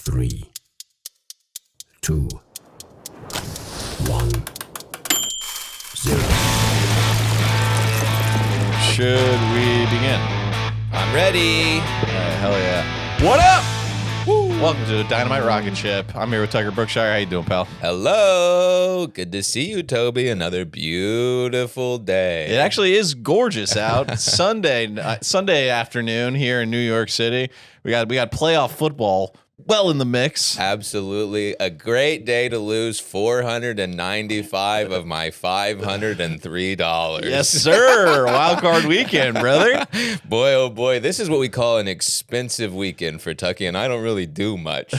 3, 2, 1, 0. Should we begin? I'm ready. Hell yeah. What up? Woo. Welcome to the Dynamite Rocketship. I'm here with Tucker Brookshire. How you doing, pal? Hello. Good to see you, Toby. Another beautiful day. It actually is gorgeous out. Sunday afternoon here in New York City. We got playoff football well in the mix. Absolutely. A great day to lose $495 of my $503. Yes, sir. Wild card weekend, brother. Boy, oh boy. This is what we call an expensive weekend for Tucky, and I don't really do much.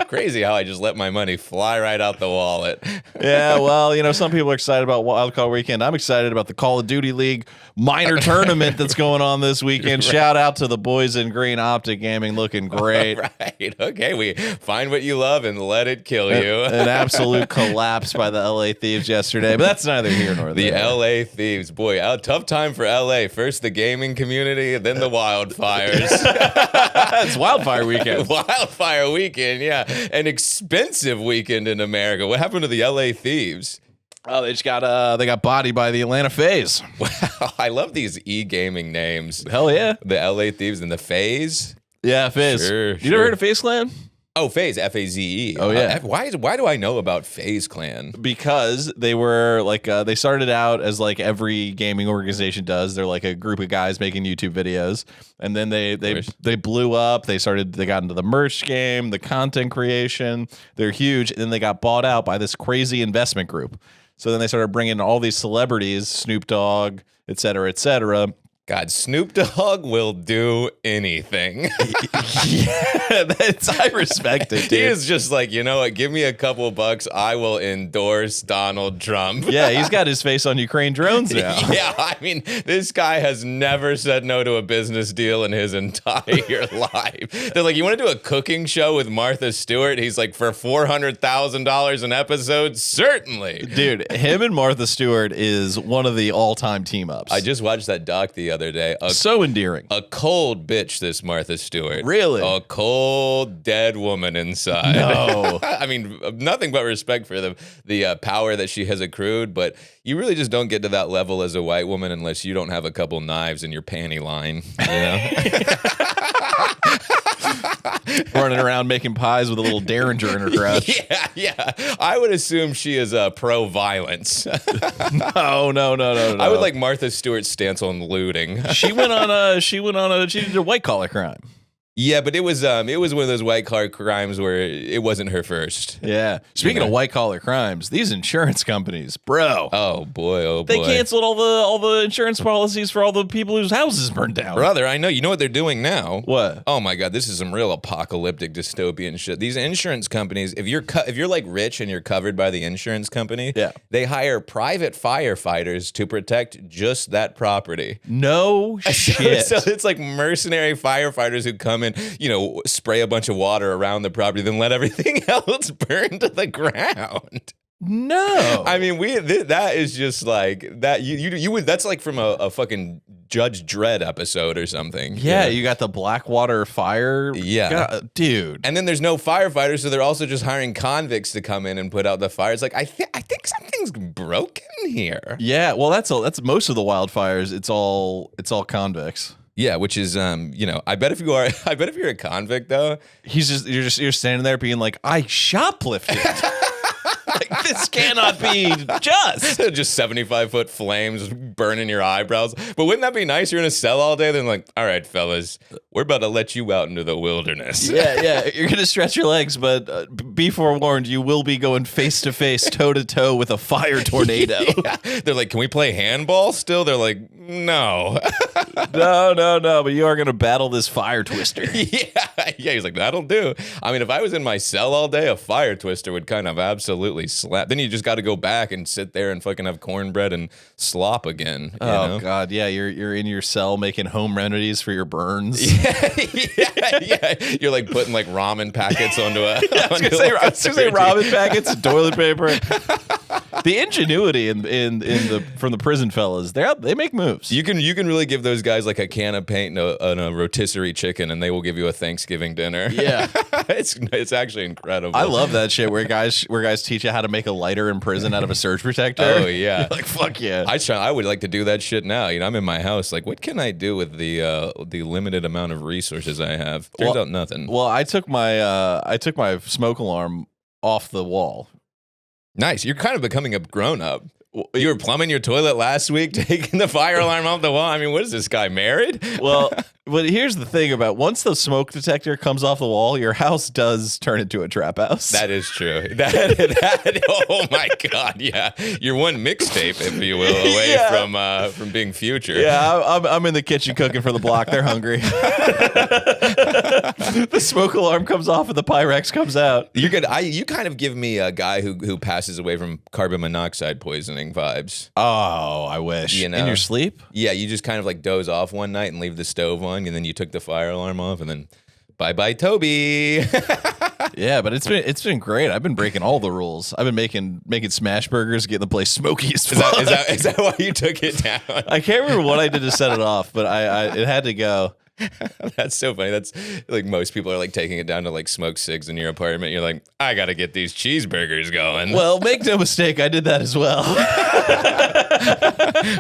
Crazy how I just let my money fly right out the wallet. Yeah, well, some people are excited about Wild Card Weekend. I'm excited about the Call of Duty League minor tournament that's going on this weekend. Right. Shout out to the boys in Green Optic Gaming, looking great. Right. Okay, we find what you love and let it kill you. An absolute collapse by the LA Thieves yesterday, but that's neither here nor there. The LA Thieves, boy, a tough time for LA. First the gaming community, then the wildfires. It's wildfire weekend. Wildfire weekend, yeah. An expensive weekend in America. What happened to the LA Thieves? Oh, they got bodied by the Atlanta FaZe. Wow, I love these e-gaming names. Hell yeah. The LA Thieves and the FaZe. Yeah, FaZe. Sure. You never heard of FaZe Clan? Oh, FaZe, F-A-Z-E. Oh, yeah. Why do I know about FaZe Clan? Because they were they started out as like every gaming organization does. They're like a group of guys making YouTube videos. And then they blew up. They got into the merch game, the content creation. They're huge. And then they got bought out by this crazy investment group. So then they started bringing in all these celebrities, Snoop Dogg, et cetera, et cetera. God, Snoop Dogg will do anything. I respect it, dude. He is just like, you know what, give me a couple bucks, I will endorse Donald Trump. Yeah, he's got his face on Ukraine drones now. Yeah, I mean, this guy has never said no to a business deal in his entire life. They're like, you want to do a cooking show with Martha Stewart? He's like, for $400,000 an episode? Certainly. Dude, him and Martha Stewart is one of the all-time team-ups. I just watched that doc the other day. So endearing. A cold bitch, this Martha Stewart. Really? A cold, dead woman inside. No. I mean, nothing but respect for the power that she has accrued, but you really just don't get to that level as a white woman unless you don't have a couple knives in your panty line. You know? Running around making pies with a little derringer in her crotch. Yeah. I would assume she is pro-violence. No. I would like Martha Stewart's stance on looting. She did a white collar crime. Yeah, but it was one of those white collar crimes where it wasn't her first. Yeah. Speaking of white collar crimes, these insurance companies, bro. Oh boy. They canceled all the insurance policies for all the people whose houses burned down. Brother, I know. You know what they're doing now? What? Oh my God, this is some real apocalyptic dystopian shit. These insurance companies, if you're like rich and you're covered by the insurance company, yeah, they hire private firefighters to protect just that property. No shit. So it's like mercenary firefighters who come in, spray a bunch of water around the property, then let everything else burn to the ground. No, I mean that is just like that. You would, that's like from a fucking Judge Dredd episode or something. Yeah, you got the Blackwater fire. Yeah, God, dude. And then there's no firefighters, so they're also just hiring convicts to come in and put out the fire. It's like I think something's broken here. Yeah, well that's most of the wildfires. It's all convicts. Yeah, which is I bet if you're a convict though, you're standing there being like, I shoplifted. Like, this cannot be just 75-foot flames burning your eyebrows. But wouldn't that be nice? You're in a cell all day, then like, all right, fellas, we're about to let you out into the wilderness. Yeah. You're gonna stretch your legs, but be forewarned, you will be going face to face, toe to toe with a fire tornado. Yeah. They're like, can we play handball still? They're like, no. No. But you are gonna battle this fire twister. Yeah. He's like, that'll do. I mean, if I was in my cell all day, a fire twister would kind of absolutely slap. Then you just got to go back and sit there and fucking have cornbread and slop again. Oh God, yeah. You're in your cell making home remedies for your burns. Yeah. You're like putting like ramen packets onto a. I was gonna say ramen packets and toilet paper. The ingenuity in the from the prison fellas, they make moves. You can really give those guys like a can of paint and a rotisserie chicken, and they will give you a Thanksgiving dinner. Yeah, it's actually incredible. I love that shit where guys teach you how to make a lighter in prison out of a surge protector. Oh yeah, You're like fuck yeah. I would like to do that shit now. You know, I'm in my house. Like, what can I do with the limited amount of resources I have? Turns out nothing. Well, I took my smoke alarm off the wall. Nice. You're kind of becoming a grown up. You were plumbing your toilet last week, taking the fire alarm off the wall. I mean, what is this guy, married? Well, but here's the thing about once the smoke detector comes off the wall, your house does turn into a trap house. That is true. Oh my God, yeah. You're one mixtape, if you will, away from being future. Yeah, I'm in the kitchen cooking for the block. They're hungry. The smoke alarm comes off and the Pyrex comes out. You're good. You kind of give me a guy who passes away from carbon monoxide poisoning vibes. Oh, I wish. You know? In your sleep? Yeah, you just kind of like doze off one night and leave the stove on, and then you took the fire alarm off, and then bye Toby. Yeah, but it's been great. I've been breaking all the rules. I've been making smash burgers, getting the place smoky as fuck. Is that why you took it down? I can't remember what I did to set it off, but it had to go. That's so funny. That's like most people are like taking it down to like smoke cigs in your apartment. You're like, I got to get these cheeseburgers going. Well, make no mistake, I did that as well.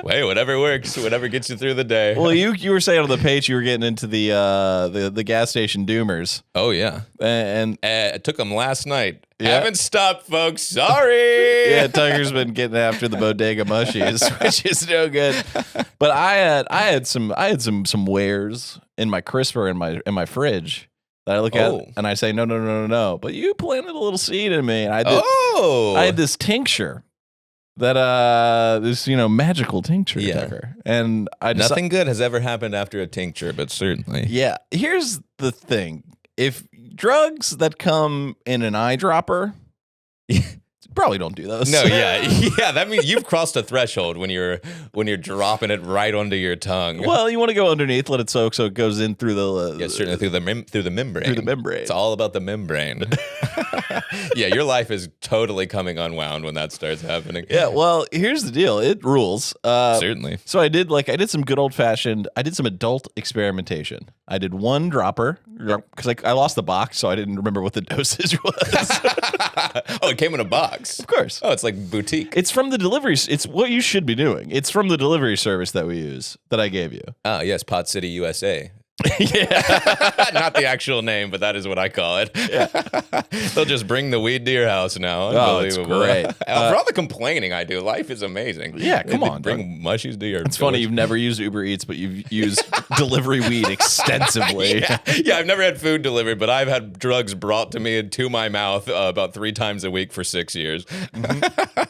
Hey, whatever works, whatever gets you through the day. Well, you were saying on the page you were getting into the gas station doomers. Oh yeah, and I took them last night. Yeah. Haven't stopped, folks. Sorry. Yeah, Tiger's been getting after the bodega mushies, which is no good. But I had some wares in my crisper in my fridge that I look at and I say no. But you planted a little seed in me, and I had this tincture that this magical tincture, Tucker. And nothing good has ever happened after a tincture, but certainly. Yeah. Here's the thing: if drugs that come in an eyedropper, probably don't do those. No, yeah. That means you've crossed a threshold when you're dropping it right onto your tongue. Well, you want to go underneath, let it soak, so it goes in through the certainly through the membrane. Through the membrane. It's all about the membrane. Yeah, your life is totally coming unwound when that starts happening. Yeah. Well, here's the deal. It rules. Certainly. So I did some good old fashioned. I did some adult experimentation. I did one dropper because I lost the box, so I didn't remember what the dosage was. Oh, it came in a box. Of course. Oh, it's like boutique. It's from the delivery. It's what you should be doing. It's from the delivery service that we use that I gave you. Ah, yes, Pot City, USA. Yeah. Not the actual name, but that is what I call it. Yeah. They'll just bring the weed to your house now. Oh, it's great. For all the complaining I do, life is amazing. Yeah, come on. Bring mushies to your It's funny you've never used Uber Eats, but you've used delivery weed extensively. Yeah, I've never had food delivered, but I've had drugs brought to me and to my mouth about 3 times a week for 6 years. Mm-hmm.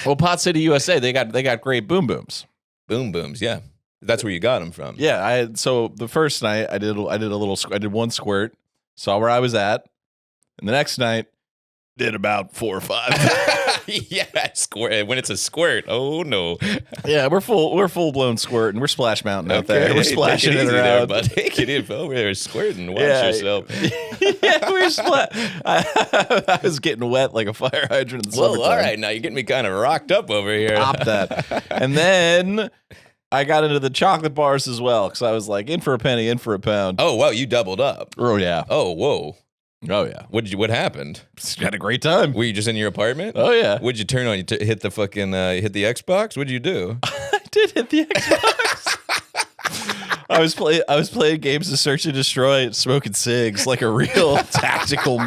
Well, Pot City, USA, they got great boom booms. Boom booms, yeah. That's where you got them from. Yeah, so the first night I did one squirt, saw where I was at, and the next night did about 4 or 5. Yeah, squirt. When it's a squirt, oh no. Yeah, we're full blown squirt, and we're Splash Mountain out there. We're splashing it around. There, take it in over there, squirting. Watch yourself. Yeah, we're I was getting wet like a fire hydrant in the summertime. Well, all right, now you're getting me kind of rocked up over here. Stop that. And then I got into the chocolate bars as well because I was like, in for a penny, in for a pound. Oh, wow, you doubled up. Oh, yeah. Oh, whoa. Oh, yeah. What happened? Just had a great time. Were you just in your apartment? Oh, yeah. What'd you turn on? You hit the fucking, hit the Xbox? What'd you do? I did hit the Xbox. I was playing games of Search and Destroy, smoking cigs like a real tactical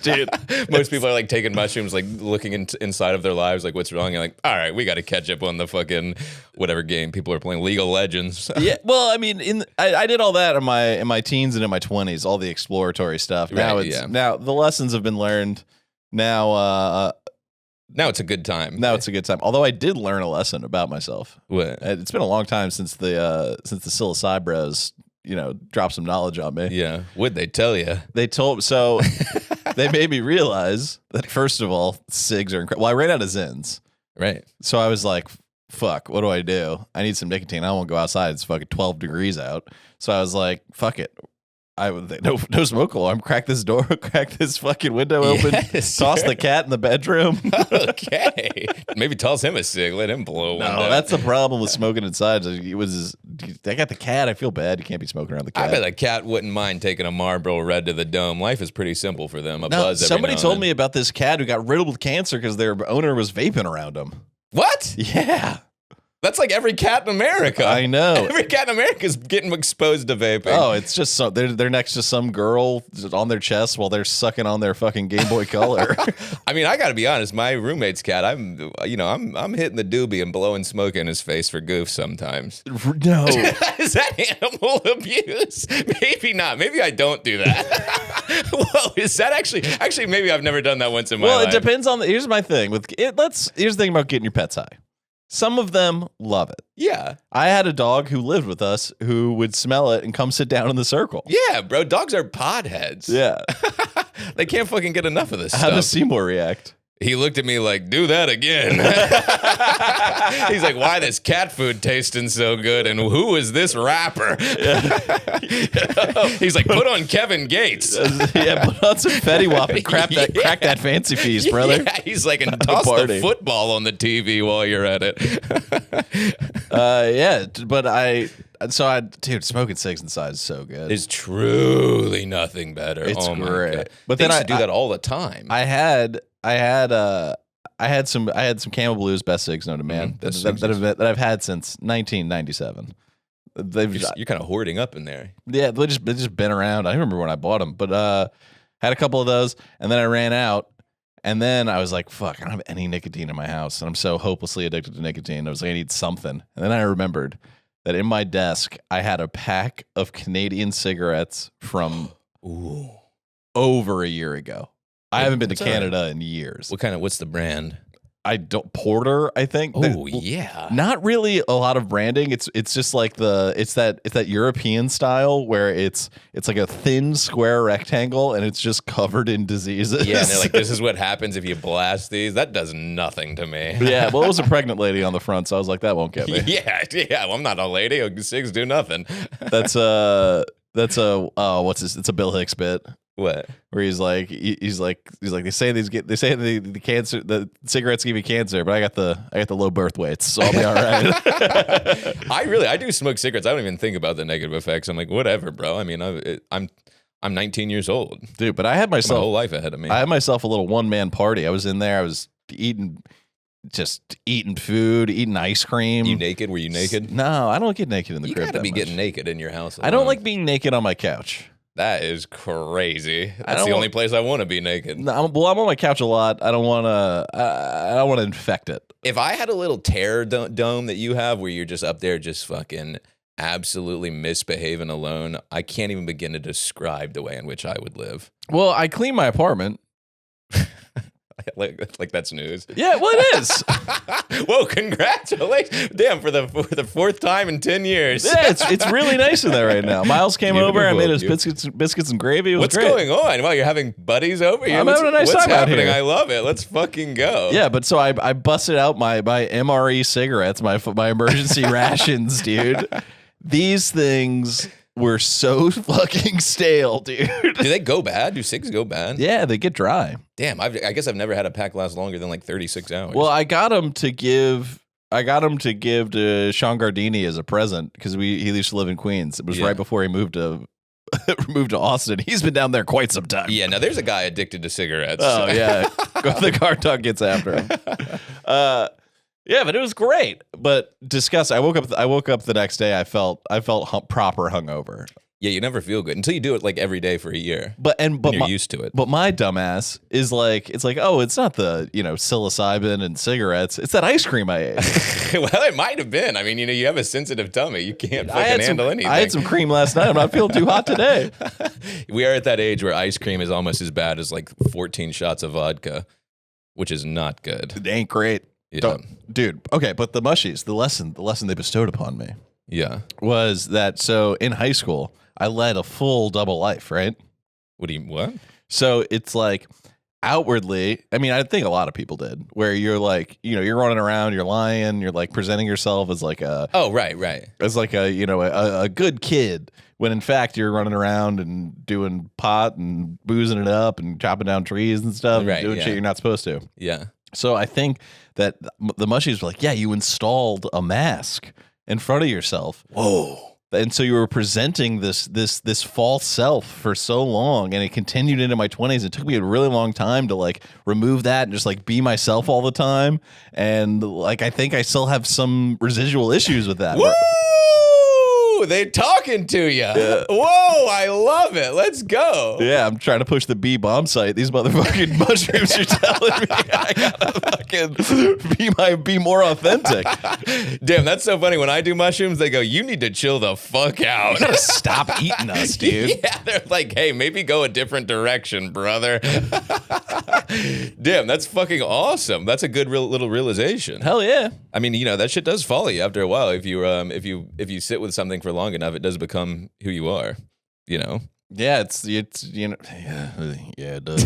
dude. Most people are like taking mushrooms, like looking inside of their lives, like what's wrong. You're like, all right, we got to catch up on the fucking whatever game people are playing, League of Legends. Yeah, well, I mean, I did all that in my teens and in my 20s, all the exploratory stuff. Now now the lessons have been learned. Now it's a good time. It's a good time. Although I did learn a lesson about myself. What? It's been a long time since the psilocybe bros, dropped some knowledge on me. Yeah. What'd they tell you? They made me realize that first of all, cigs are incredible. Well, I ran out of Zins. Right. So I was like, fuck, what do I do? I need some nicotine. I don't want to go outside. It's fucking 12 degrees out. So I was like, fuck it. I would no smoke alarm. Crack this door. Crack this fucking window open. Yes, Toss sir. the cat in the bedroom. Okay. Maybe toss him a cig. Let him blow one. No, that's the problem with smoking inside. I got the cat. I feel bad. You can't be smoking around the cat. I bet a cat wouldn't mind taking a Marlboro Red to the dome. Life is pretty simple for them. Somebody told me about this cat who got riddled with cancer because their owner was vaping around him. What? Yeah. That's like every cat in America. I know. Every cat in America is getting exposed to vaping. Oh, it's just so they're next to some girl on their chest while they're sucking on their fucking Game Boy Color. I mean, I got to be honest. My roommate's cat, I'm hitting the doobie and blowing smoke in his face for goof sometimes. No. Is that animal abuse? Maybe not. Maybe I don't do that. Whoa, is that actually? Maybe I've never done that once in my life. Well, it depends on here's my thing with it. Here's the thing about getting your pets high. Some of them love it. Yeah. I had a dog who lived with us who would smell it and come sit down in the circle. Yeah, bro. Dogs are podheads. Yeah. They can't fucking get enough of this How stuff. does Seymour react? He looked at me like, do that again. He's like, why this cat food tasting so good? And who is this rapper? He's like, put on Kevin Gates. Yeah, put on some Fetty Wap and crack that fancy feast, brother. Yeah, he's like, and toss the football on the TV while you're at it. Yeah, but dude, smoking cigs inside is so good. It's truly nothing better. It's oh my great. God. But They then used to do that all the time. I had some Camel Blues best cigs known to man that I've had since 1997. You're kind of hoarding up in there. Yeah, they've just been around. I remember when I bought them, but had a couple of those, and then I ran out, and then I was like, "Fuck, I don't have any nicotine in my house, and I'm so hopelessly addicted to nicotine." I was like, "I need something," and then I remembered that in my desk I had a pack of Canadian cigarettes from over a year ago. I haven't been to Canada in years. What's the brand? Porter, I think. Oh, yeah. Not really a lot of branding. It's just like it's that European style where it's like a thin square rectangle and it's just covered in diseases. Yeah, and they're like, this is what happens if you blast these. That does nothing to me. Yeah, well, it was a pregnant lady on the front, so I was like, that won't get me. Yeah. Well, I'm not a lady. Cigs do nothing. It's a Bill Hicks bit. What? Where he's like they say the cancer, the cigarettes give you cancer, but I got the low birth weights, so I'll be all right. I do smoke cigarettes. I don't even think about the negative effects. I'm like, whatever, bro. I mean, I'm 19 years old, dude. But I had my whole life ahead of me. I had myself a little one-man party. I was in there. I was eating food, eating ice cream. You naked? Were you naked? No, I don't get naked in the crib. You gotta be getting naked in your house alone. I don't like being naked on my couch. That is crazy. That's the only place I want to be naked. No, I'm on my couch a lot. I don't want to infect it. If I had a little terror dome that you have where you're just up there just fucking absolutely misbehaving alone, I can't even begin to describe the way in which I would live. Well, I clean my apartment. like that's news. Yeah, well, it is. Whoa, congratulations. Damn, for the fourth time in 10 years. Yeah, it's really nice in there right now. Miles came over. I made us biscuits and gravy. It was What's great. going on? Wow, you're having buddies over here? I'm having a nice time out here. I love it. Let's fucking go. Yeah, but so I busted out my MRE cigarettes, my emergency rations, dude. These things were so fucking stale, dude. Do they go bad? Do cigs go bad? Yeah, they get dry. Damn, I guess I've never had a pack last longer than like 36 hours. Well, I got them to give to Sean Gardini as a present because he used to live in Queens. It was right before he moved to Austin. He's been down there quite some time. Yeah, now there's a guy addicted to cigarettes. Oh yeah, the guard dog gets after him. Yeah, but it was great. But disgusting. I woke up the next day. I felt proper hungover. Yeah, you never feel good until you do it like every day for a year. But you're used to it. But my dumbass is like, it's like, oh, it's not the psilocybin and cigarettes. It's that ice cream I ate. Well, it might have been. I mean, you have a sensitive tummy. You can't fucking handle anything. I had some cream last night. I'm not feeling too hot today. We are at that age where ice cream is almost as bad as like 14 shots of vodka, which is not good. It ain't great. Yeah. Dude, okay, but the mushies, the lesson they bestowed upon me was that, so in high school, I led a full double life, right? What? So it's like, outwardly, I mean, I think a lot of people did, where you're like, you're running around, you're lying, you're like presenting yourself as like a as like a a good kid, when in fact you're running around and doing pot and boozing it up and chopping down trees and stuff, and doing shit you're not supposed to. Yeah. So I think that the mushies were like, yeah, you installed a mask in front of yourself. Whoa. And so you were presenting this false self for so long, and it continued into my 20s. It took me a really long time to like remove that and just like be myself all the time. And like I think I still have some residual issues with that. Woo! They talking to you. Yeah. Whoa, I love it. Let's go. Yeah, I'm trying to push the bee bomb site. These motherfucking mushrooms you're telling me I gotta fucking be more authentic. Damn, that's so funny. When I do mushrooms, they go, you need to chill the fuck out. You gotta stop eating us, dude. Yeah, they're like, hey, maybe go a different direction, brother. Damn, that's fucking awesome. That's a good little realization. Hell yeah. I mean, that shit does follow you after a while. If you sit with something for long enough, it does become who you are. Yeah, it's yeah, it does.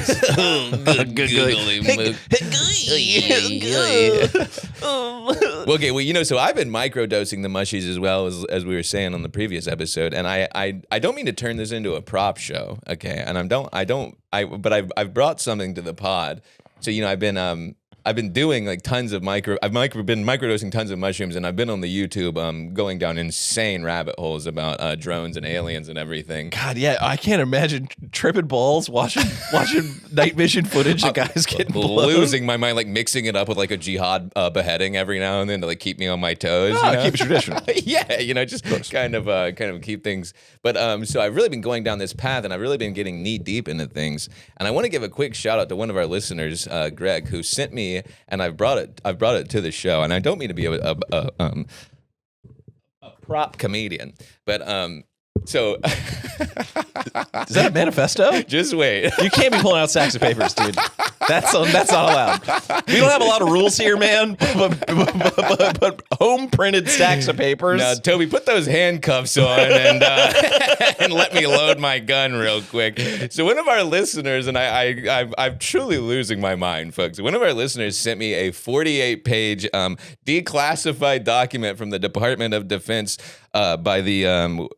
Okay, well, so I've been microdosing the mushies as well as we were saying on the previous episode, and I don't mean to turn this into a prop show, okay? And but I've brought something to the pod. So I've been doing like tons of been microdosing tons of mushrooms, and I've been on the YouTube going down insane rabbit holes about drones and aliens and everything. God, yeah, I can't imagine tripping balls watching night vision footage of guys getting blown. Losing my mind, like mixing it up with like a jihad beheading every now and then to like keep me on my toes. Keep it traditional. Yeah, just kind of keep things. But so I've really been going down this path, and I've really been getting knee deep into things. And I want to give a quick shout out to one of our listeners, Greg, who sent me. And I've brought it to the show, and I don't mean to be a prop comedian, but so is that a manifesto? Just wait. You can't be pulling out stacks of papers, dude. That's not allowed. We don't have a lot of rules here, man. But home printed stacks of papers. Now, Toby, put those handcuffs on and and let me load my gun real quick. So one of our listeners, and I'm truly losing my mind, folks. One of our listeners sent me a 48-page declassified document from the Department of Defense by the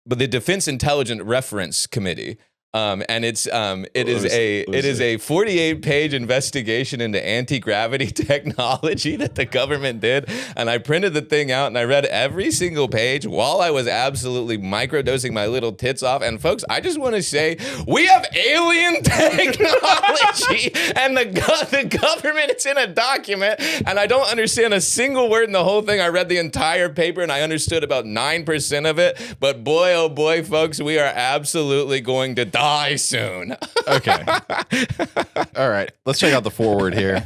Defense Intelligence Reference Committee. And it is a 48-page investigation into anti-gravity technology that the government did. And I printed the thing out and I read every single page while I was absolutely microdosing my little tits off. And folks, I just want to say we have alien technology, and the government, it's in a document, and I don't understand a single word in the whole thing. I read the entire paper and I understood about 9% of it. But boy, oh boy, folks, we are absolutely going to die soon. Okay. All right. Let's check out the forward here.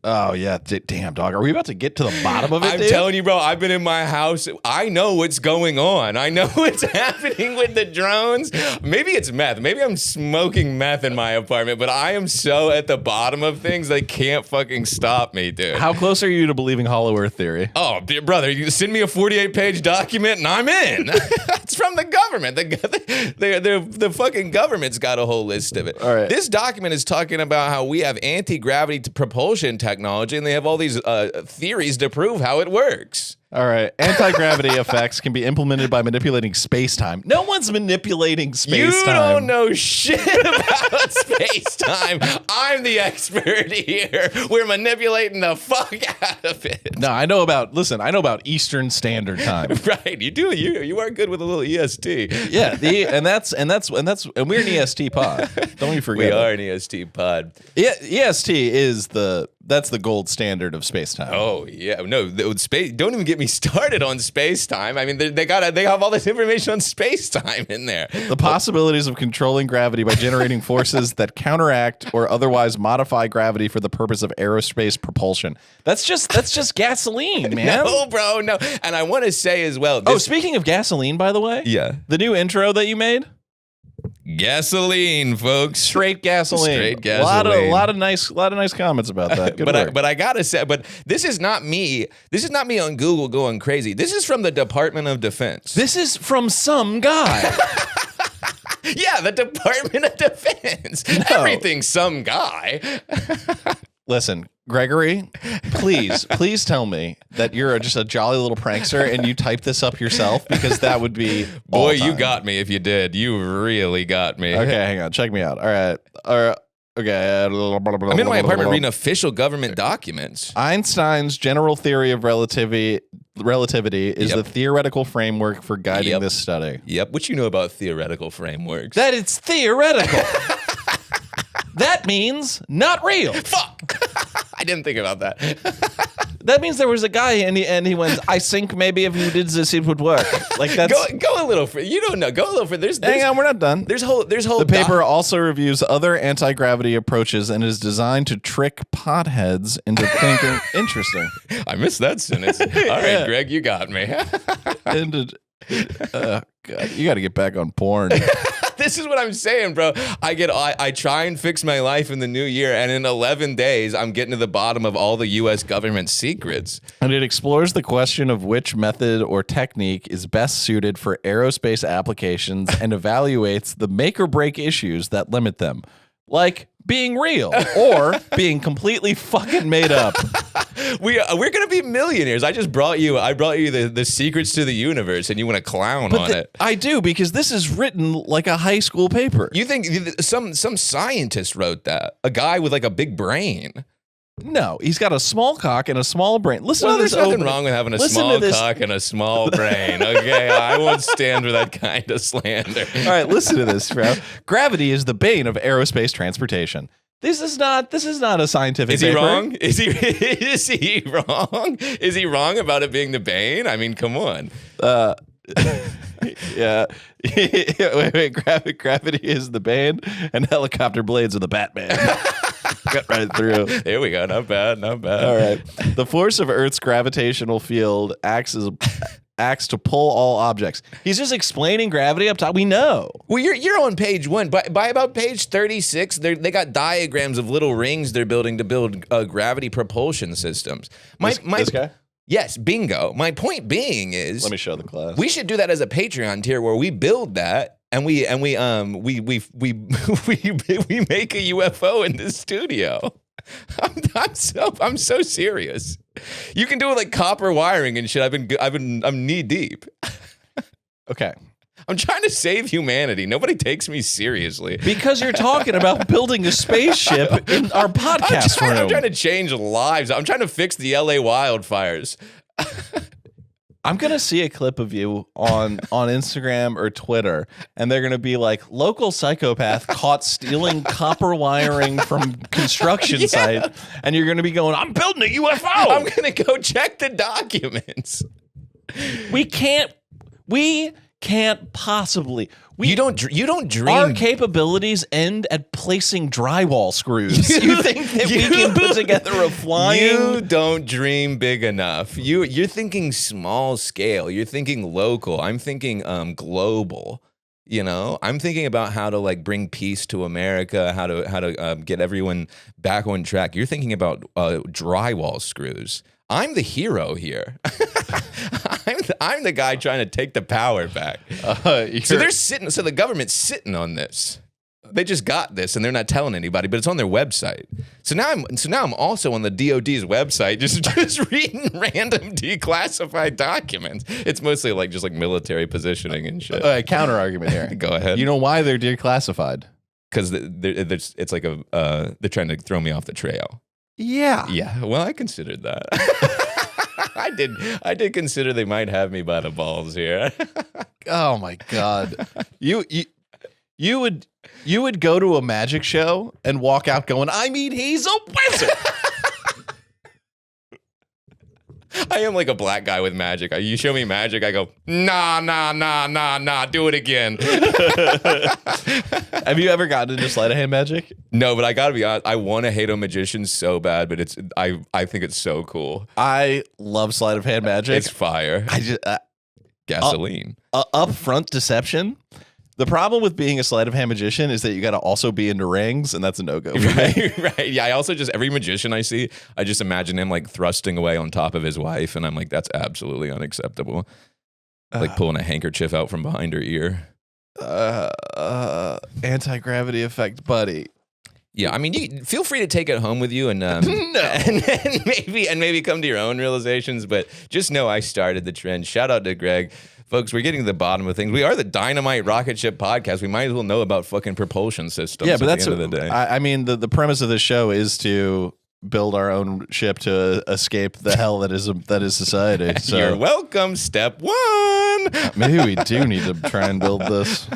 Oh, yeah. Damn, dog. Are we about to get to the bottom of it, I'm telling you, bro, I've been in my house. I know what's going on. I know what's happening with the drones. Maybe it's meth. Maybe I'm smoking meth in my apartment, but I am so at the bottom of things, they can't fucking stop me, dude. How close are you to believing Hollow Earth theory? Oh, dear brother, you send me a 48-page document and I'm in. It's from the government. The fucking government's got a whole list of it. All right. This document is talking about how we have anti-gravity propulsion technology, and they have all these theories to prove how it works. All right. Anti-gravity effects can be implemented by manipulating space-time. No one's manipulating space-time. You don't know shit about space-time. I'm the expert here. We're manipulating the fuck out of it. No, I know about Eastern Standard Time. Right. You do. You are good with a little EST. Yeah, and we're an EST pod. Don't you forget. We are an EST pod. Yeah, EST is that's the gold standard of space-time. Oh, yeah. No, space. Don't even get me started on space-time. I mean, they have all this information on space-time in there. The possibilities of controlling gravity by generating forces that counteract or otherwise modify gravity for the purpose of aerospace propulsion. That's just gasoline, man. No, bro, no. And I want to say as well. Speaking of gasoline, by the way. Yeah. The new intro that you made. Gasoline, folks. Straight gasoline. Straight gasoline. A lot of nice comments about that. Good work. But I gotta say, this is not me. This is not me on Google going crazy. This is from the Department of Defense. This is from some guy. Yeah, the Department of Defense. No. Everything's some guy. Listen, Gregory, please tell me that you're just a jolly little prankster and you typed this up yourself, because that would be Boy, you all-time. got me if you did. You really got me. Okay, hang on. Check me out. All right. Okay. I'm in my apartment reading official government documents. Einstein's general theory of relativity is the theoretical framework for guiding this study. Yep. What you know about theoretical frameworks? That it's theoretical. That means not real. Fuck. I didn't think about that. That means there was a guy and he went, I think maybe if you did this, it would work. Like that's go a little further. You don't know. Go a little further. Hang on, we're not done. There's whole. The paper also reviews other anti-gravity approaches and is designed to trick potheads into thinking. Interesting. I missed that sentence. All right, Greg, you got me. God, you got to get back on porn. This is what I'm saying, bro. I try and fix my life in the new year, and in 11 days, I'm getting to the bottom of all the U.S. government secrets. And it explores the question of which method or technique is best suited for aerospace applications and evaluates the make or break issues that limit them, like being real or being completely fucking made up. We're gonna be millionaires. I brought you the secrets to the universe, and you want to clown on it. I do, because this is written like a high school paper. You think some scientist wrote that? A guy with like a big brain. No, he's got a small cock and a small brain. Listen to this. There's nothing wrong with having a small cock and a small brain. Okay, I won't stand for that kind of slander. All right, listen to this, bro. Gravity is the bane of aerospace transportation. This is not a scientific Is he paper. wrong? Is he wrong? Is he wrong about it being the bane? I mean, come on. Yeah. wait. Gravity is the bane, and helicopter blades are the Batman. Cut right through. There we go. Not bad. Not bad. All right. The force of Earth's gravitational field acts to pull all objects. He's just explaining gravity up top. We know. Well, you're on page 1. By about page 36, they got diagrams of little rings they're building to build gravity propulsion systems. This guy? Yes, bingo. My point being is, Let me show the class. we should do that as a Patreon tier where we build that and we make a UFO in the studio. I'm so serious. You can do it like copper wiring and shit. I'm knee deep. Okay. I'm trying to save humanity. Nobody takes me seriously. Because you're talking about building a spaceship in our podcast room. I'm trying to change lives. I'm trying to fix the LA wildfires. I'm going to see a clip of you on Instagram or Twitter, and they're going to be like, local psychopath caught stealing copper wiring from construction site, and you're going to be going, I'm building a UFO. I'm going to go check the documents. We can't possibly. You don't dream. Our capabilities end at placing drywall screws. You think that we can put together a flying? You don't dream big enough. You're thinking small scale. You're thinking local. I'm thinking global. You know, I'm thinking about how to like bring peace to America, how to get everyone back on track. You're thinking about drywall screws. I'm the hero here. I'm the guy trying to take the power back. So the government's sitting on this. They just got this and they're not telling anybody, but it's on their website. So now I'm also on the DOD's website, just reading random declassified documents. It's mostly like just like military positioning and shit. Counter argument here. Go ahead. You know why they're declassified? Because it's like they're trying to throw me off the trail. Yeah. Yeah. Well, I considered that. I did consider they might have me by the balls here. Oh my God. You would go to a magic show and walk out going, I mean, he's a wizard. I am like a black guy with magic. You show me magic, I go, nah, do it again. Have you ever gotten into sleight of hand magic? No, but I gotta be honest, I want to hate a magician so bad, but I think it's so cool. I love sleight of hand magic. It's fire. Gasoline. Upfront deception. The problem with being a sleight of hand magician is that you got to also be into rings, and that's a no-go. Right. Yeah, I also every magician I see, I just imagine him like thrusting away on top of his wife, and I'm like, that's absolutely unacceptable. Like pulling a handkerchief out from behind her ear. Anti-gravity effect, buddy. Yeah, I mean, you feel free to take it home with you and and maybe come to your own realizations. But just know I started the trend. Shout out to Greg. Folks, we're getting to the bottom of things. We are the Dynamite Rocketship podcast. We might as well know about fucking propulsion systems. Yeah, but at that's the end of the day. I mean, the premise of this show is to build our own ship to escape the hell that is society. So You're welcome. Step one. maybe we do need to try and build this.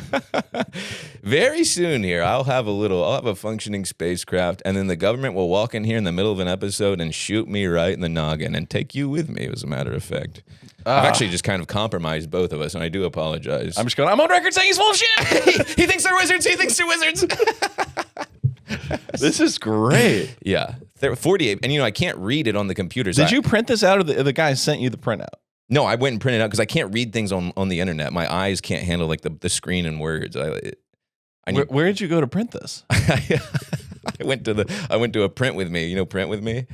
Very soon here, I'll have a functioning spacecraft, and then the government will walk in here in the middle of an episode and shoot me right in the noggin and take you with me, as a matter of fact. I've actually just kind of compromised both of us, and I do apologize. I'm on record saying he's full of shit. He thinks they're wizards. He thinks they're wizards. This is great. Yeah. 48, and I can't read it on the computers. Did you print this out, or the guy sent you the printout? No, I went and printed it out because I can't read things on the internet. My eyes can't handle like the screen and words. Where did you go to print this? I went to a Print With Me. You know Print With Me?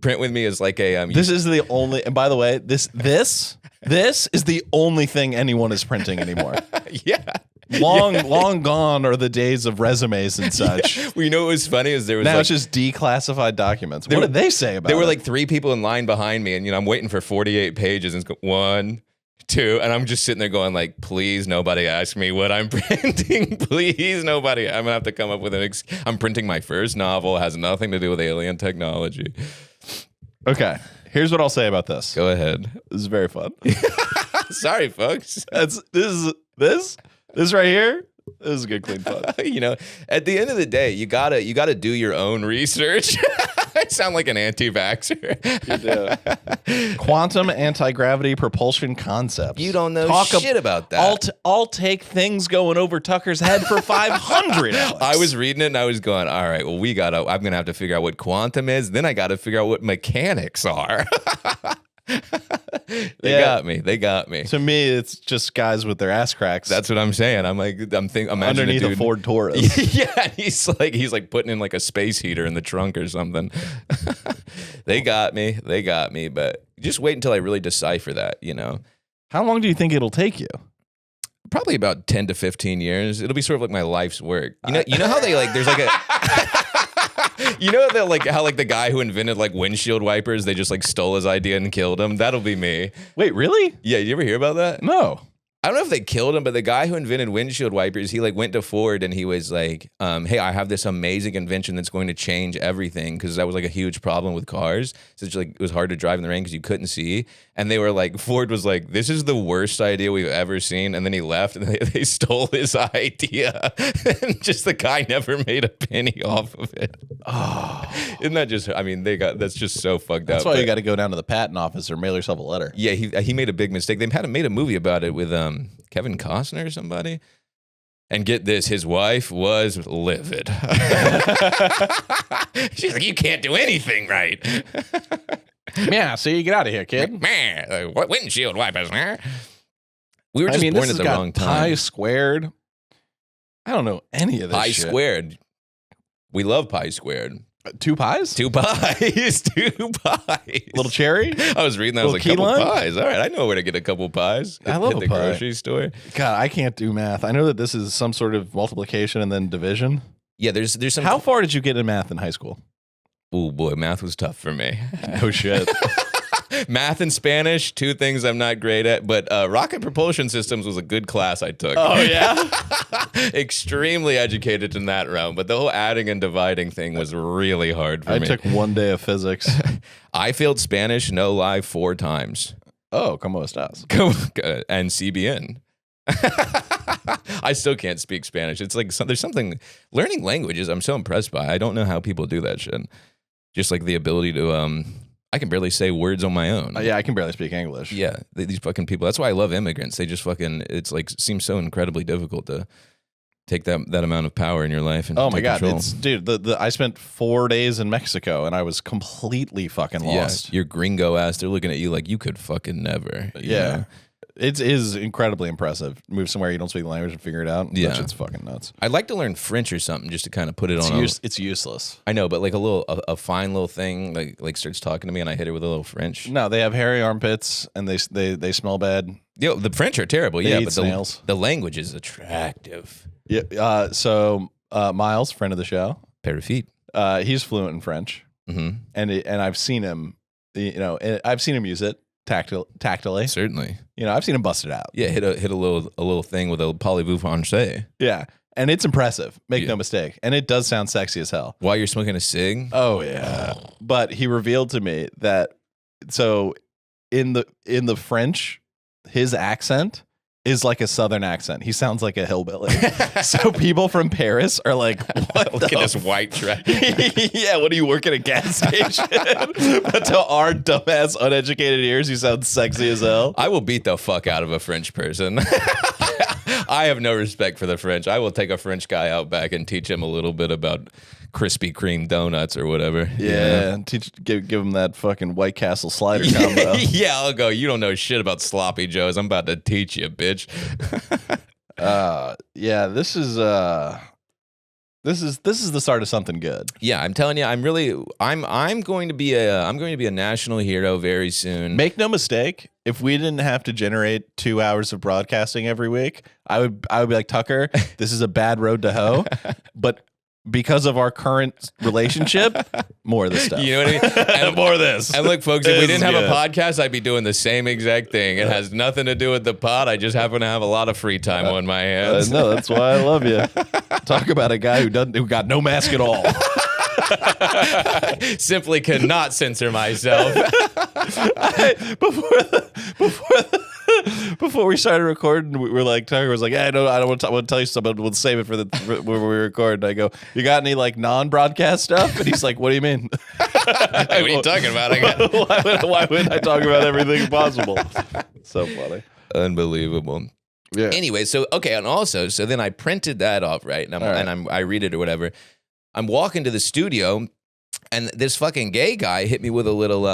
Print With Me is like a this is the only, and by the way, this is the only thing anyone is printing anymore. Yeah. Long gone are the days of resumes and such. Yeah. Well, what was funny is there was now it's just declassified documents. What did they say about it? There were like 3 people in line behind me, and I'm waiting for 48 pages, and it's 1, 2, and I'm just sitting there going like, please nobody ask me what I'm printing. Please nobody. I'm gonna have to come up with I'm printing my first novel. It has nothing to do with alien technology. Okay, here's what I'll say about this. Go ahead. This is very fun. Sorry, folks. This right here. This is good, clean fun. At the end of the day, you gotta do your own research. I sound like an anti-vaxxer. You do. Quantum anti-gravity propulsion concepts. You don't know shit about that. I'll take things going over Tucker's head for 500. Alex. I was reading it and I was going, all right, well, I'm gonna have to figure out what quantum is. Then I got to figure out what mechanics are. They got me. To me, it's just guys with their ass cracks. That's what I'm saying. I'm underneath a Ford Taurus. Yeah, he's like putting in like a space heater in the trunk or something. They got me, but just wait until I really decipher that, How long do you think it'll take you? Probably about 10 to 15 years. It'll be sort of like my life's work. You know how they there's like a how the guy who invented like windshield wipers, they just stole his idea and killed him. That'll be me. Wait, really? Yeah, you ever hear about that? No. I don't know if they killed him, but the guy who invented windshield wipers, he went to Ford and he was like, hey, I have this amazing invention that's going to change everything, because that was a huge problem with cars. So it was hard to drive in the rain because you couldn't see. And they were Ford was like, this is the worst idea we've ever seen. And then he left and they stole his idea. And just the guy never made a penny off of it. Oh, isn't that just, that's just so fucked up. That's why you got to go down to the patent office or mail yourself a letter. Yeah, he made a big mistake. They made a movie about it with Kevin Costner or somebody. And get this, his wife was livid. She's like, you can't do anything right. Yeah, so you get out of here, kid. Man, what windshield wipers, huh? We were just born this at the got wrong time. Pi squared. I don't know any of this Pi shit. squared. We love pi squared. 2 pies? 2 pies. 2 pies. Little cherry? I was reading that. I was like, couple pies. All right, I know where to get a couple pies. I love Hit the a pie. grocery store. God, I can't do math. I know that this is some sort of multiplication and then division. Yeah, there's some. How far did you get in math in high school? Oh boy, math was tough for me. Oh shit. Math and Spanish, 2 things I'm not great at, but rocket propulsion systems was a good class I took. Oh, yeah? Extremely educated in that realm, but the whole adding and dividing thing was really hard for me. I took 1 day of physics. I failed Spanish, no lie, 4 times. Oh, como estás? And CBN. I still can't speak Spanish. It's there's something, learning languages I'm so impressed by. I don't know how people do that shit. Just the ability to, I can barely say words on my own. Yeah, I can barely speak English. Yeah, these fucking people. That's why I love immigrants. They just it's seems so incredibly difficult to take that amount of power in your life. And oh my God, control. dude, I spent 4 days in Mexico and I was completely fucking lost. Yeah, your gringo ass, they're looking at you like you could fucking never. Yeah. Know? It is incredibly impressive. Move somewhere you don't speak the language and figure it out. Yeah. That shit's fucking nuts. I'd like to learn French or something just to kind of put it on. It's useless. I know, but a fine little thing like starts talking to me and I hit her with a little French. No, they have hairy armpits and they smell bad. Yo, the French are terrible. They Yeah, eat but snails. the language is attractive. Yeah. So Miles, friend of the show, Pair of feet. he's fluent in French, and I've seen him. I've seen him use it tactily. Certainly. I've seen him bust it out. Yeah, hit a little thing with a parlez-vous français. Yeah, and it's impressive. Make no mistake, and it does sound sexy as hell. While you're smoking a cig. Oh yeah. But he revealed to me that in the French, his accent is like a Southern accent. He sounds like a hillbilly. So people from Paris are like, what Look at this white trash. Yeah, what do you work at a gas station? But to our dumbass, uneducated ears, he sounds sexy as hell. I will beat the fuck out of a French person. I have no respect for the French. I will take a French guy out back and teach him a little bit about Krispy Kreme donuts or whatever. Yeah, give him that fucking White Castle slider combo. Yeah, I'll go. You don't know shit about sloppy joes. I'm about to teach you, bitch. Yeah, this is the start of something good. Yeah, I'm telling you, I'm going to be a national hero very soon. Make no mistake, if we didn't have to generate 2 hours of broadcasting every week, I would be like, Tucker, this is a bad road to hoe, but because of our current relationship, more of this stuff. You know what I mean? And more of this. And look, folks, if we didn't have good. a podcast, I'd be doing the same exact thing. It has nothing to do with the pod. I just happen to have a lot of free time on my hands. No, that's why I love you. Talk about a guy who got no mask at all. Simply cannot censor myself. Before we started recording, we were like, Tucker was like, "Yeah, I don't want to tell you something. We'll save it for when we record." And I go, "You got any like non-broadcast stuff?" And he's like, "What do you mean?" What are you talking about? Why would I talk about everything possible? So funny, unbelievable. Yeah. Anyway, so okay, and also, so then I printed that off, right? And I read it or whatever. I'm walking to the studio, and this fucking gay guy hit me with a little.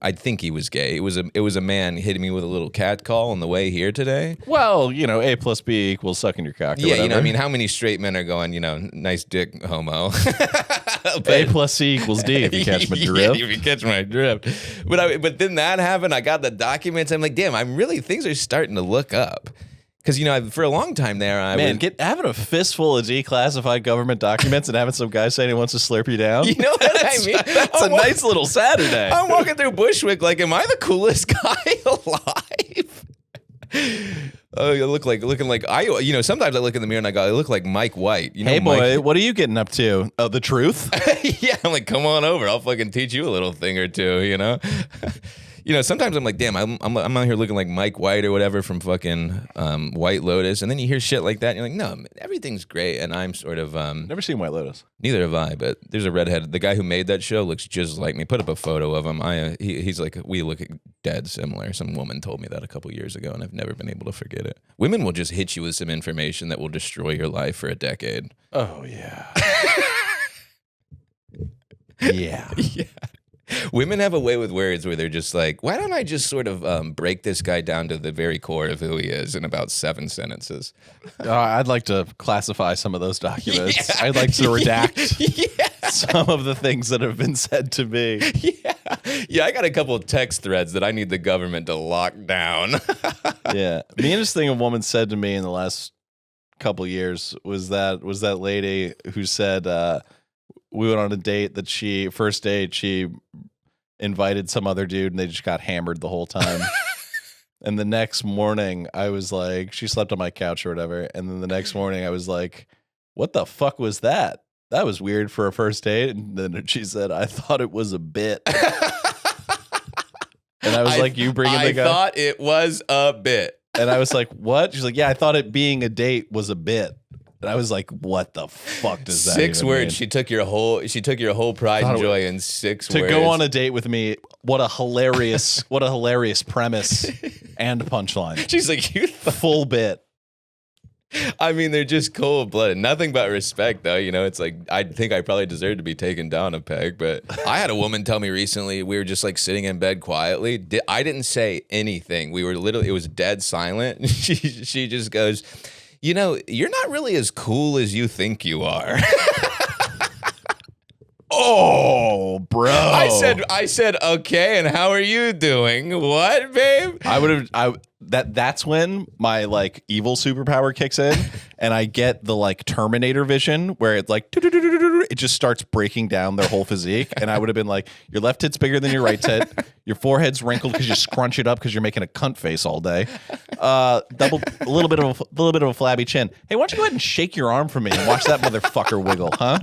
I think he was gay. It was a man hitting me with a little cat call on the way here today. Well, A plus B equals sucking your cock. Or yeah, whatever. I mean, how many straight men are going? Nice dick, homo. A plus C equals D. If you catch my drift. Yeah, if you catch my drift. But then that happened. I got the documents. I'm like, damn. Things are starting to look up. Because, for a long time there, having a fistful of declassified government documents and having some guy saying he wants to slurp you down. You know what I mean? That's a nice little Saturday. I'm walking through Bushwick like, am I the coolest guy alive? Oh, looking like sometimes I look in the mirror and I go, I look like Mike White. Hey, boy, what are you getting up to? Oh, the truth? Yeah, I'm like, come on over. I'll fucking teach you a little thing or two, Sometimes I'm like, damn, I'm out here looking like Mike White or whatever from fucking White Lotus. And then you hear shit like that, and you're like, no, everything's great. And I'm sort of... Never seen White Lotus. Neither have I, but there's a redhead. The guy who made that show looks just like me. Put up a photo of him. He's like, we look dead similar. Some woman told me that a couple years ago, and I've never been able to forget it. Women will just hit you with some information that will destroy your life for a decade. Oh, yeah. Yeah. Yeah. Women have a way with words where they're just like, why don't I just sort of break this guy down to the very core of who he is in about 7 sentences? I'd like to classify some of those documents. Yeah. I'd like to redact Yeah. some of the things that have been said to me. Yeah, I got a couple of text threads that I need the government to lock down. Yeah. The meanest thing a woman said to me in the last couple years was that lady who said we went on a date that first date, she invited some other dude and they just got hammered the whole time. And the next morning I was like, she slept on my couch or whatever. And then the next morning I was like, what the fuck was that? That was weird for a first date. And then she said, I thought it was a bit. And I was like, you bringing the guy? I thought it was a bit. And I was like, what? She's like, yeah, I thought it being a date was a bit. And I was like, what the fuck does that 6 even words. mean? She took your whole pride and joy in 6 words. To go on a date with me, what a hilarious premise and punchline. She's like, you full bit. I mean, they're just cold-blooded. Nothing but respect, though. It's like, I think I probably deserve to be taken down a peg. But I had a woman tell me recently, we were just like sitting in bed quietly. I didn't say anything. We were literally, it was dead silent. She just goes, you're not really as cool as you think you are. Oh, bro. I said, okay, and how are you doing? What, babe? That's when my like evil superpower kicks in, and I get the like Terminator vision where it like it just starts breaking down their whole physique, and I would have been like, your left tit's bigger than your right tit, your forehead's wrinkled because you scrunch it up because you're making a cunt face all day, a little bit of a flabby chin. Hey, why don't you go ahead and shake your arm for me and watch that motherfucker wiggle, huh?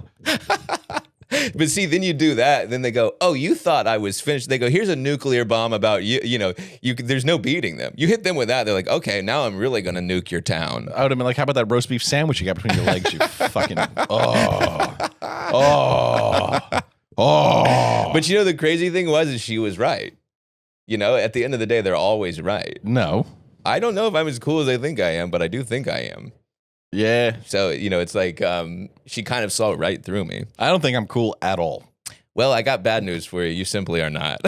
But see, then you do that. Then they go, oh, you thought I was finished. They go, here's a nuclear bomb about you. You know, there's no beating them. You hit them with that. They're like, okay, now I'm really going to nuke your town. I would have been like, how about that roast beef sandwich you got between your legs? You fucking, oh. But you know, the crazy thing is she was right. You know, at the end of the day, they're always right. No. I don't know if I'm as cool as I think I am, but I do think I am. Yeah. So, you know, it's like she kind of saw right through me. I don't think I'm cool at all. Well, I got bad news for you. You simply are not.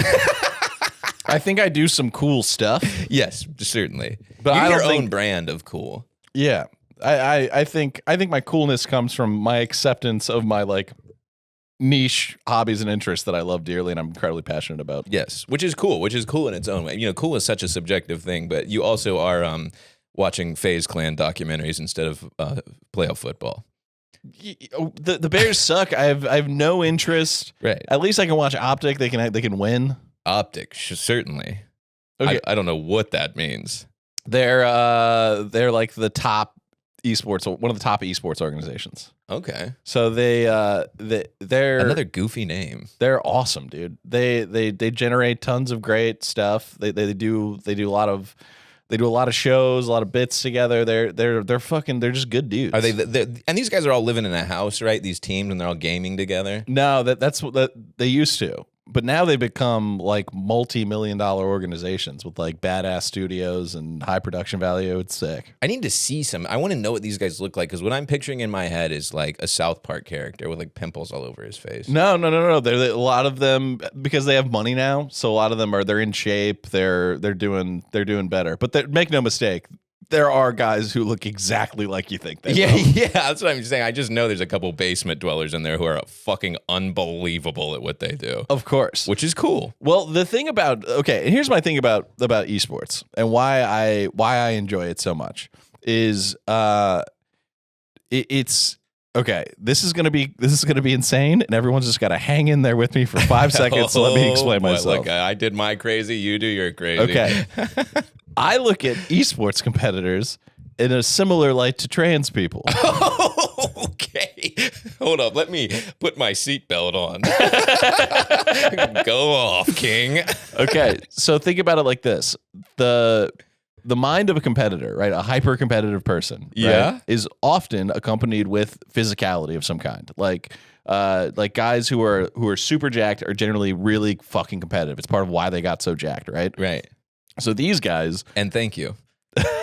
I think I do some cool stuff. Yes, certainly. But You're I don't your own think- brand of cool. Yeah. I think my coolness comes from my acceptance of my like niche hobbies and interests that I love dearly and I'm incredibly passionate about. Yes, which is cool in its own way. You know, cool is such a subjective thing, but you also are watching FaZe Clan documentaries instead of playoff football. The Bears suck. I have no interest. Right. At least I can watch Optic. They can win. Optic, certainly. Okay. I don't know what that means. They're like the top esports, one of the top esports organizations. Okay. So they're Another goofy name. They're awesome, dude. They generate tons of great stuff. They do a lot of shows, a lot of bits together. They're just good dudes. Are they? And these guys are all living in a house, right? These teams, and they're all gaming together. No, that's what they used to. But now they become like multi-million-dollar organizations with like badass studios and high production value. It's sick. I need to see some. I want to know what these guys look like because what I'm picturing in my head is like a South Park character with like pimples all over his face. No. They're a lot of them because they have money now. So a lot of them they're in shape. They're doing better. But make no mistake, there are guys who look exactly like you think they will. Yeah, that's what I'm saying. I just know there's a couple basement dwellers in there who are fucking unbelievable at what they do. Of course. Which is cool. Well, the thing about and here's my thing about esports and why I enjoy it so much is it's okay. This is gonna be insane, and everyone's just gotta hang in there with me for 5 seconds. So let me explain myself. Look, I did my crazy. You do your crazy. Okay. I look at esports competitors in a similar light to trans people. Okay. Hold up. Let me put my seatbelt on. Go off, King. Okay. So think about it like this. The mind of a competitor, right? A hyper-competitive person, right, Yeah. is often accompanied with physicality of some kind. Like guys who are super jacked are generally really fucking competitive. It's part of why they got so jacked, right? Right. So these guys, And thank you. Sorry.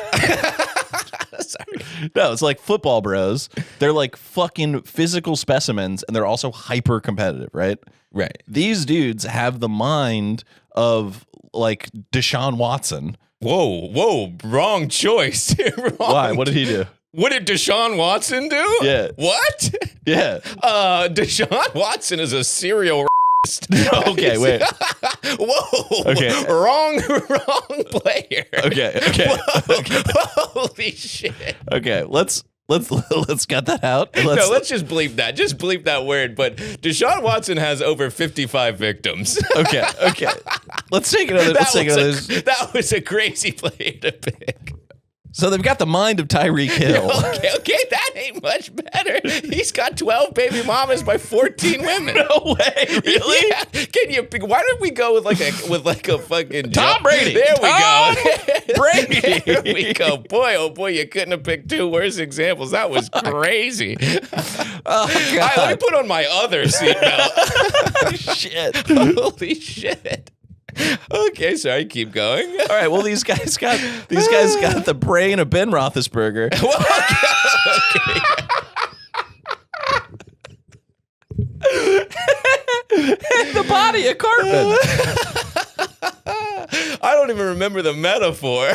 no, it's like football bros. They're like fucking physical specimens, and they're also hyper competitive, right? Right. These dudes have the mind of like Deshaun Watson. Whoa. Wrong choice. Wrong. Why? What did he do? What did Deshaun Watson do? Yeah. What? Yeah. Deshaun Watson is a serial Okay, wait. Whoa. Okay. Wrong player. Okay. Holy shit. Okay. Let's cut that out. Let's just bleep that. Just bleep that word. But Deshaun Watson has over 55 victims. Okay. Let's take another. That was a crazy player to pick. So they've got the mind of Tyreek Hill. Okay, that ain't much better. He's got 12 baby mamas by 14 women. No way, really? Yeah. Can you? Why don't we go with like a fucking Tom Brady? There we Tom go. Brady. There we go. Boy, oh boy, you couldn't have picked two worse examples. That was crazy. Oh All right, let me put on my other seatbelt. Shit. Holy shit. Okay, sorry, keep going. All right. Well, these guys got the brain of Ben Roethlisberger. And the body of Cartman. I don't even remember the metaphor.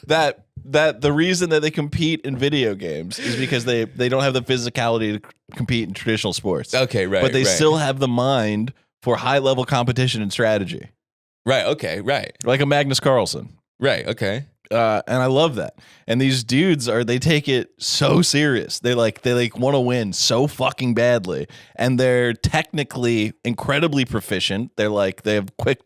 that that the reason that they compete in video games is because they don't have the physicality to compete in traditional sports. Okay, right. But they right. still have the mind for high level competition and strategy. Right. Okay. Right. Like a Magnus Carlsen. Right. Okay. And I love that. And these dudes they take it so serious. They want to win so fucking badly. And they're technically incredibly proficient. They have quick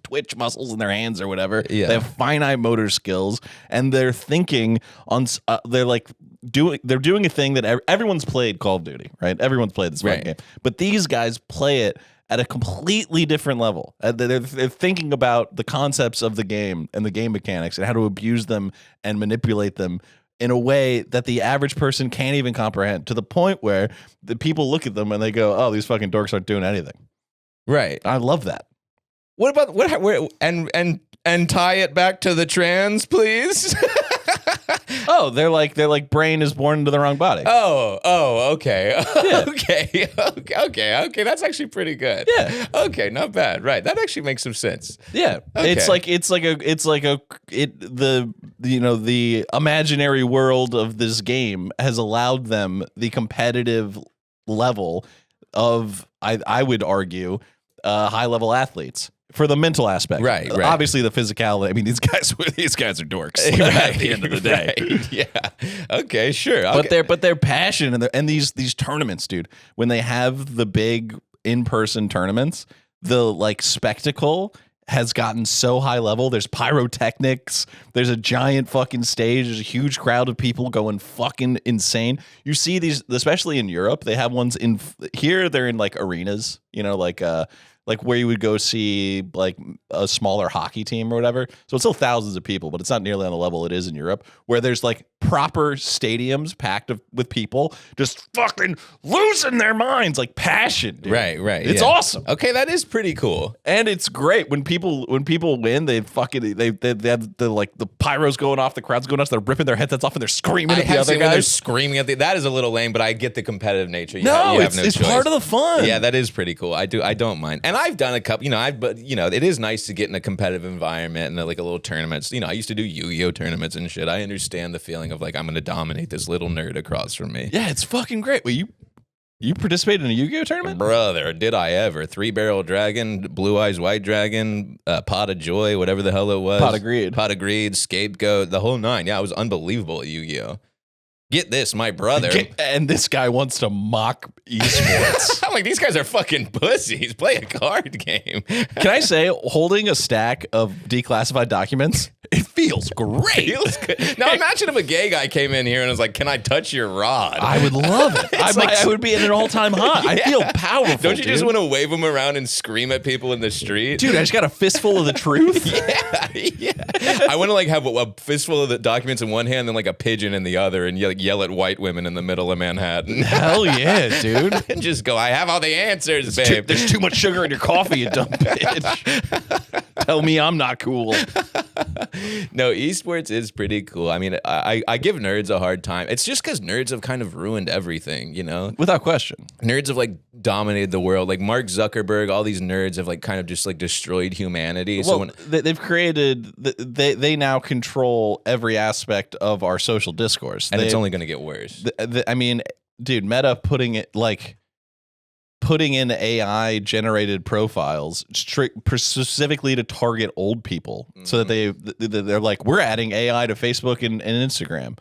twitch muscles in their hands or whatever. Yeah. They have finite motor skills, and they're thinking on. They're doing a thing that everyone's played Call of Duty, right? Everyone's played this fucking game, but these guys play it at a completely different level. They're thinking about the concepts of the game and the game mechanics and how to abuse them and manipulate them in a way that the average person can't even comprehend, to the point where the people look at them and they go, "Oh, these fucking dorks aren't doing anything." Right. I love that. What about and tie it back to the trans, please? Oh, they're like brain is born into the wrong body. Okay. Yeah. Okay. That's actually pretty good. Yeah. Okay, not bad. Right. That actually makes some sense. Yeah. Okay. The imaginary world of this game has allowed them the competitive level of, I would argue, high level athletes. For the mental aspect, right. Obviously, the physicality. I mean, these guys are dorks at the end of the day. Right. Yeah. Okay. Sure. But their passion and these tournaments, dude. When they have the big in-person tournaments, the spectacle has gotten so high level. There's pyrotechnics. There's a giant fucking stage. There's a huge crowd of people going fucking insane. You see these, especially in Europe. They have ones in here. They're in arenas. Like where you would go see a smaller hockey team or whatever. So it's still thousands of people, but it's not nearly on the level it is in Europe, where there's proper stadiums packed with people just fucking losing their minds, passion, dude. Right. It's awesome. Okay, that is pretty cool. And it's great when people win, they have the pyros going off, the crowd's going nuts, they're ripping their headsets off and they're screaming at the other guys. They're screaming at that is a little lame, but I get the competitive nature. It's part of the fun. Yeah, that is pretty cool. I don't mind. And I've done a couple, it is nice to get in a competitive environment and a little tournaments. I used to do Yu-Gi-Oh tournaments and shit. I understand the feeling of I'm going to dominate this little nerd across from me. Yeah, it's fucking great. Wait, you participated in a Yu-Gi-Oh tournament? Brother, did I ever. 3-barrel dragon, blue eyes white dragon, pot of joy, whatever the hell it was. Pot of greed, scapegoat, the whole nine. Yeah, it was unbelievable at Yu-Gi-Oh. Get this, my brother. And this guy wants to mock esports. I'm like, these guys are fucking pussies. Play a card game. Can I say, holding a stack of declassified documents, it feels great. Feels good. Now imagine if a gay guy came in here and was like, "Can I touch your rod?" I would love it. I would be at an all-time high. Yeah. I feel powerful. Don't you just want to wave them around and scream at people in the street? Dude, I just got a fistful of the truth. Yeah. I want to have a fistful of the documents in one hand and a pigeon in the other and yell at white women in the middle of Manhattan. Hell yeah, dude. And just go, "I have all the answers, babe." There's too much sugar in your coffee, you dumb bitch. Tell me I'm not cool. No, esports is pretty cool. I mean, I give nerds a hard time. It's just because nerds have kind of ruined everything, Without question. Nerds have dominated the world. Mark Zuckerberg, all these nerds have kind of just destroyed humanity. Well, they've created, they now control every aspect of our social discourse. And it's only going to get worse. I mean, dude, Meta putting in AI generated profiles specifically to target old people, so that they're we're adding AI to Facebook and Instagram,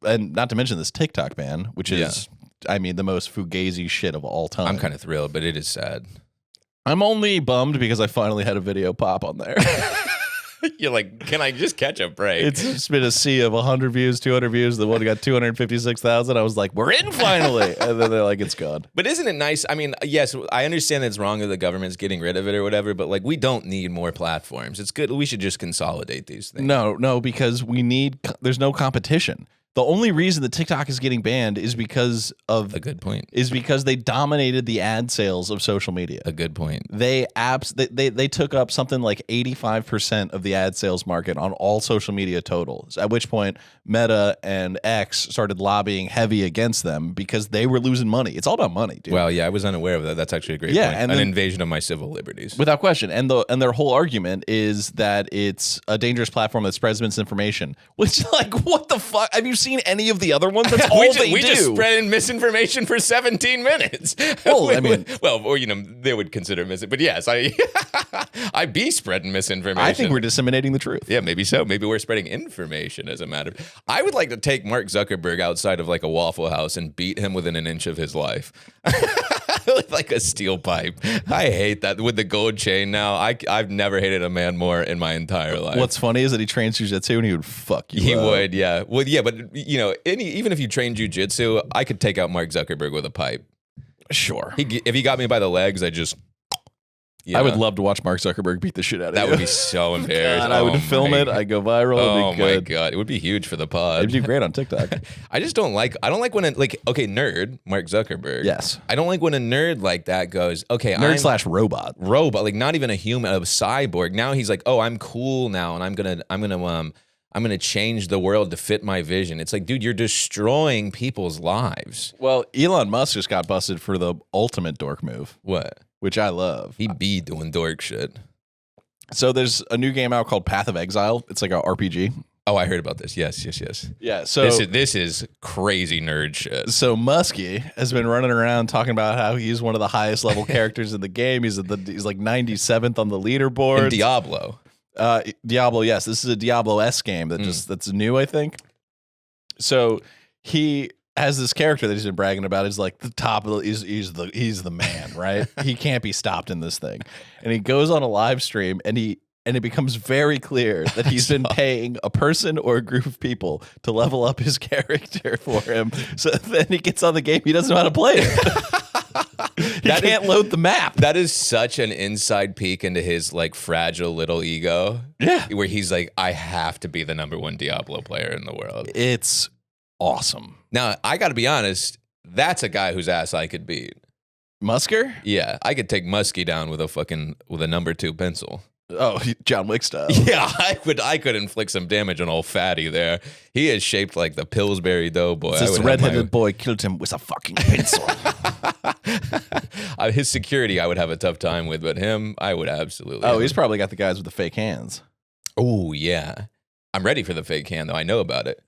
and not to mention this TikTok ban, which is, I mean, the most fugazi shit of all time. I'm kind of thrilled, but it is sad. I'm only bummed because I finally had a video pop on there. You're like, can I just catch a break? It's just been a sea of 100 views, 200 views. The one got 256,000. I was like, we're in finally. And then they're like, it's gone. But isn't it nice? I mean, yes, I understand that it's wrong that the government's getting rid of it or whatever, but we don't need more platforms. It's good. We should just consolidate these things. No, because there's no competition. The only reason that TikTok is getting banned is because of A good point. is because they dominated the ad sales of social media. A good point. They took up something like 85% of the ad sales market on all social media totals. At which point Meta and X started lobbying heavy against them because they were losing money. It's all about money, dude. Well, yeah, I was unaware of that. That's actually a great point. And an invasion of my civil liberties. Without question. And their whole argument is that it's a dangerous platform that spreads misinformation. Which, like, what the fuck? Have you seen any of the other ones? That's all we just spread misinformation for 17 minutes. Well, I mean, or they would consider but yes, I be spreading misinformation. I think we're disseminating the truth. Yeah, maybe so. Maybe we're spreading information as a matter. I would like to take Mark Zuckerberg outside of like a Waffle House and beat him within an inch of his life. With like a steel pipe. I hate that with the gold chain now. I've never hated a man more in my entire life. What's funny is that he trains jiu-jitsu and he would fuck you He up. would, yeah. Well, yeah, but even if you train jiu-jitsu, I could take out Mark Zuckerberg with a pipe. Sure. If he got me by the legs, I would love to watch Mark Zuckerberg beat the shit out of you. That would be so embarrassing. God, I would film it. I'd go viral. Oh It'd be good. my god, it would be huge for the pod. It'd do great on TikTok. I don't like when nerd Mark Zuckerberg. Yes. I don't like when a nerd like that goes, okay, Nerd/robot. Robot, like not even a human, a cyborg. Now he's like, oh, I'm cool now, and I'm gonna change the world to fit my vision. It's like, dude, you're destroying people's lives. Well, Elon Musk just got busted for the ultimate dork move. What? Which I love. He be doing dork shit. So there's a new game out called Path of Exile. It's like a RPG. Oh, I heard about this. Yes. Yeah. So this is crazy nerd shit. So Muskie has been running around talking about how he's one of the highest level characters in the game. He's like 97th on the leaderboard. In Diablo. Diablo, yes. This is a Diablo-esque game that's new, I think. So he has this character that he's been bragging about. He's like the top of he's the man, right? He can't be stopped in this thing. And he goes on a live stream and it becomes very clear that he's been paying a person or a group of people to level up his character for him. So then he gets on the game, he doesn't know how to play it. He can't load the map. That is such an inside peek into his like fragile little ego. Yeah. Where he's like, I have to be the #1 Diablo player in the world. It's awesome. Now, I got to be honest, that's a guy whose ass I could beat. Musker? Yeah, I could take Muskie down with a #2 pencil. Oh, John Wick style. Yeah, I could inflict some damage on old Fatty there. He is shaped like the Pillsbury Doughboy. This redheaded boy killed him with a fucking pencil. His security I would have a tough time with, but him, I would absolutely. Oh, he's probably got the guys with the fake hands. Oh, yeah. I'm ready for the fake hand, though. I know about it.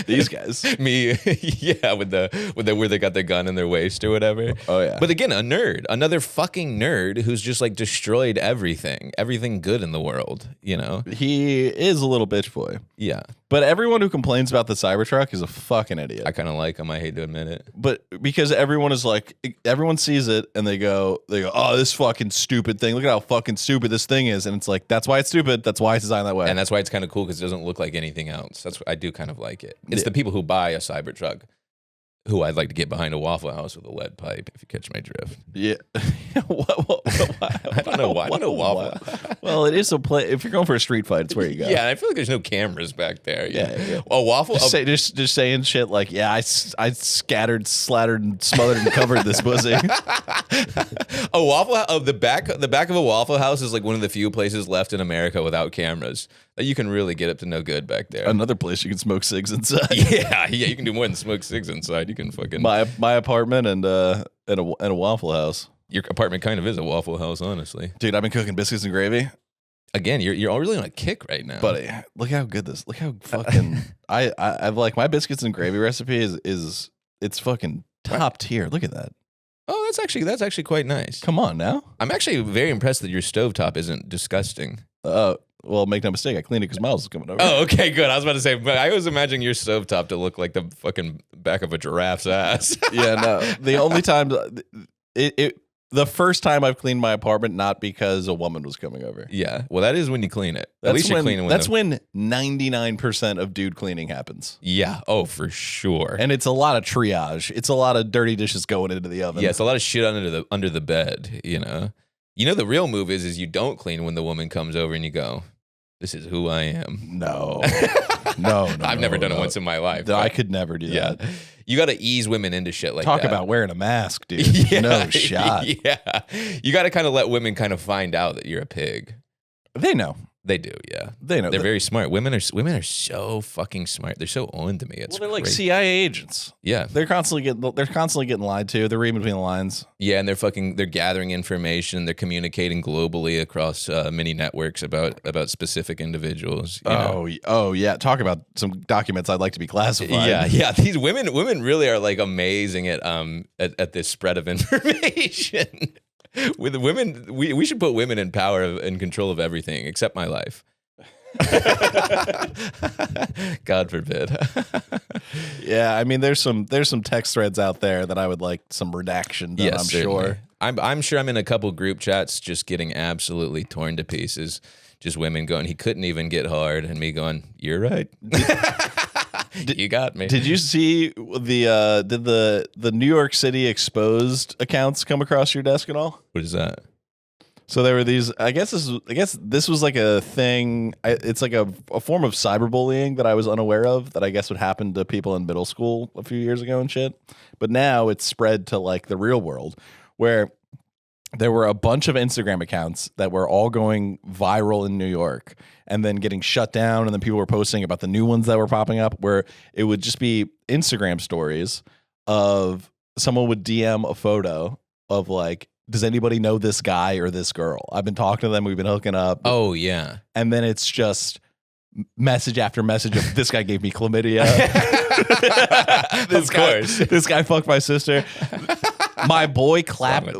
These guys. Me, yeah, with the where they got the gun in their waist or whatever. Oh yeah. But again, another fucking nerd who's just like destroyed everything good in the world, you know? He is a little bitch boy. Yeah. But everyone who complains about the Cybertruck is a fucking idiot. I kind of like him. I hate to admit it. But because everyone sees it and they go, oh, this fucking stupid thing. Look at how fucking stupid this thing is. And it's like, that's why it's stupid. That's why it's designed that way. And that's why it's kind of cool because it doesn't look like anything else. That's what I do kind of like it. It's the people who buy a Cybertruck who I'd like to get behind a Waffle House with a lead pipe, if you catch my drift. Yeah. I don't know why. I don't know Waffle. Well, it is a play. If you're going for a street fight, it's where you go. Yeah, I feel like there's no cameras back there. Yeah. A Waffle. Just saying shit like, yeah, I scattered, slattered, and smothered and covered this pussy. A Waffle House. The back of a Waffle House is like one of the few places left in America without cameras that you can really get up to no good back there. Another place you can smoke cigs inside. Yeah, you can do more than smoke cigs inside. You can fucking my apartment and a Waffle House. Your apartment kind of is a Waffle House, honestly. Dude, I've been cooking biscuits and gravy. Again, you're all really on a kick right now, buddy. Look how good this. Look how fucking. I've like my biscuits and gravy recipe is it's fucking top tier. Look at that. Oh, that's actually quite nice. Come on now. I'm actually very impressed that your stovetop isn't disgusting. Well, make no mistake, I cleaned it because Miles was coming over. Oh, okay, good. I was about to say, but I was imagining your stovetop to look like the fucking back of a giraffe's ass. Yeah, no. The only time the first time I've cleaned my apartment, not because a woman was coming over. Yeah, well, that is when you clean it. At least you're cleaning. That's when 99% of dude cleaning happens. Yeah. Oh, for sure. And it's a lot of triage. It's a lot of dirty dishes going into the oven. Yeah, it's a lot of shit under the bed. You know. The real move is you don't clean when the woman comes over and you go, This is who I am. No. I've never done it once in my life. I could never do that. You got to ease women into shit like Talk that. about wearing a mask, dude. No shot. Yeah. You got to kind of let women kind of find out that you're a pig. They know. They do, yeah. They know. They're very smart. Women are so fucking smart. They're so on to me. It's they're like crazy. CIA agents. Yeah. They're constantly getting lied to. They're reading between the lines. Yeah, and they're gathering information. They're communicating globally across many networks about specific individuals. You know? Oh yeah. Talk about some documents I'd like to be classified. Yeah. These women really are like amazing at this spread of information. With women, we should put women in power and control of everything except my life. God forbid. Yeah, I mean, there's some text threads out there that I would like some redaction done. Yes, I'm certainly. sure. I'm sure I'm in a couple group chats just getting absolutely torn to pieces. Just women going, he couldn't even get hard, and me going, you're right. You got me. Did you see the New York City exposed accounts come across your desk at all? What is that? So there were these. I guess this was like a thing. It's like a form of cyberbullying that I was unaware of. That I guess would happen to people in middle school a few years ago and shit. But now it's spread to like the real world, where there were a bunch of Instagram accounts that were all going viral in New York and then getting shut down. And then people were posting about the new ones that were popping up, where it would just be Instagram stories of someone would DM a photo of like, does anybody know this guy or this girl? I've been talking to them. We've been hooking up. Oh, yeah. And then it's just message after message of this guy gave me chlamydia. This guy fucked my sister. My boy clapped.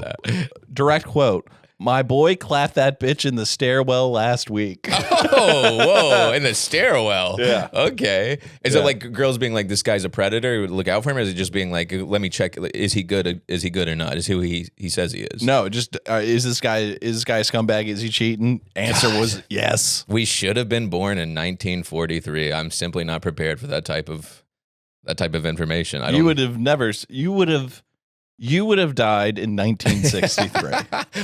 Direct quote. My boy clapped that bitch in the stairwell last week. Oh, whoa. In the stairwell. Yeah. Okay. Is it like girls being like, this guy's a predator, look out for him? Or is it just being like, let me check, is he good? Is he good or not? Is who he says he is? No, just is this guy a scumbag? Is he cheating? Answer was yes. We should have been born in 1943. I'm simply not prepared for that type of information. You would have died in 1963.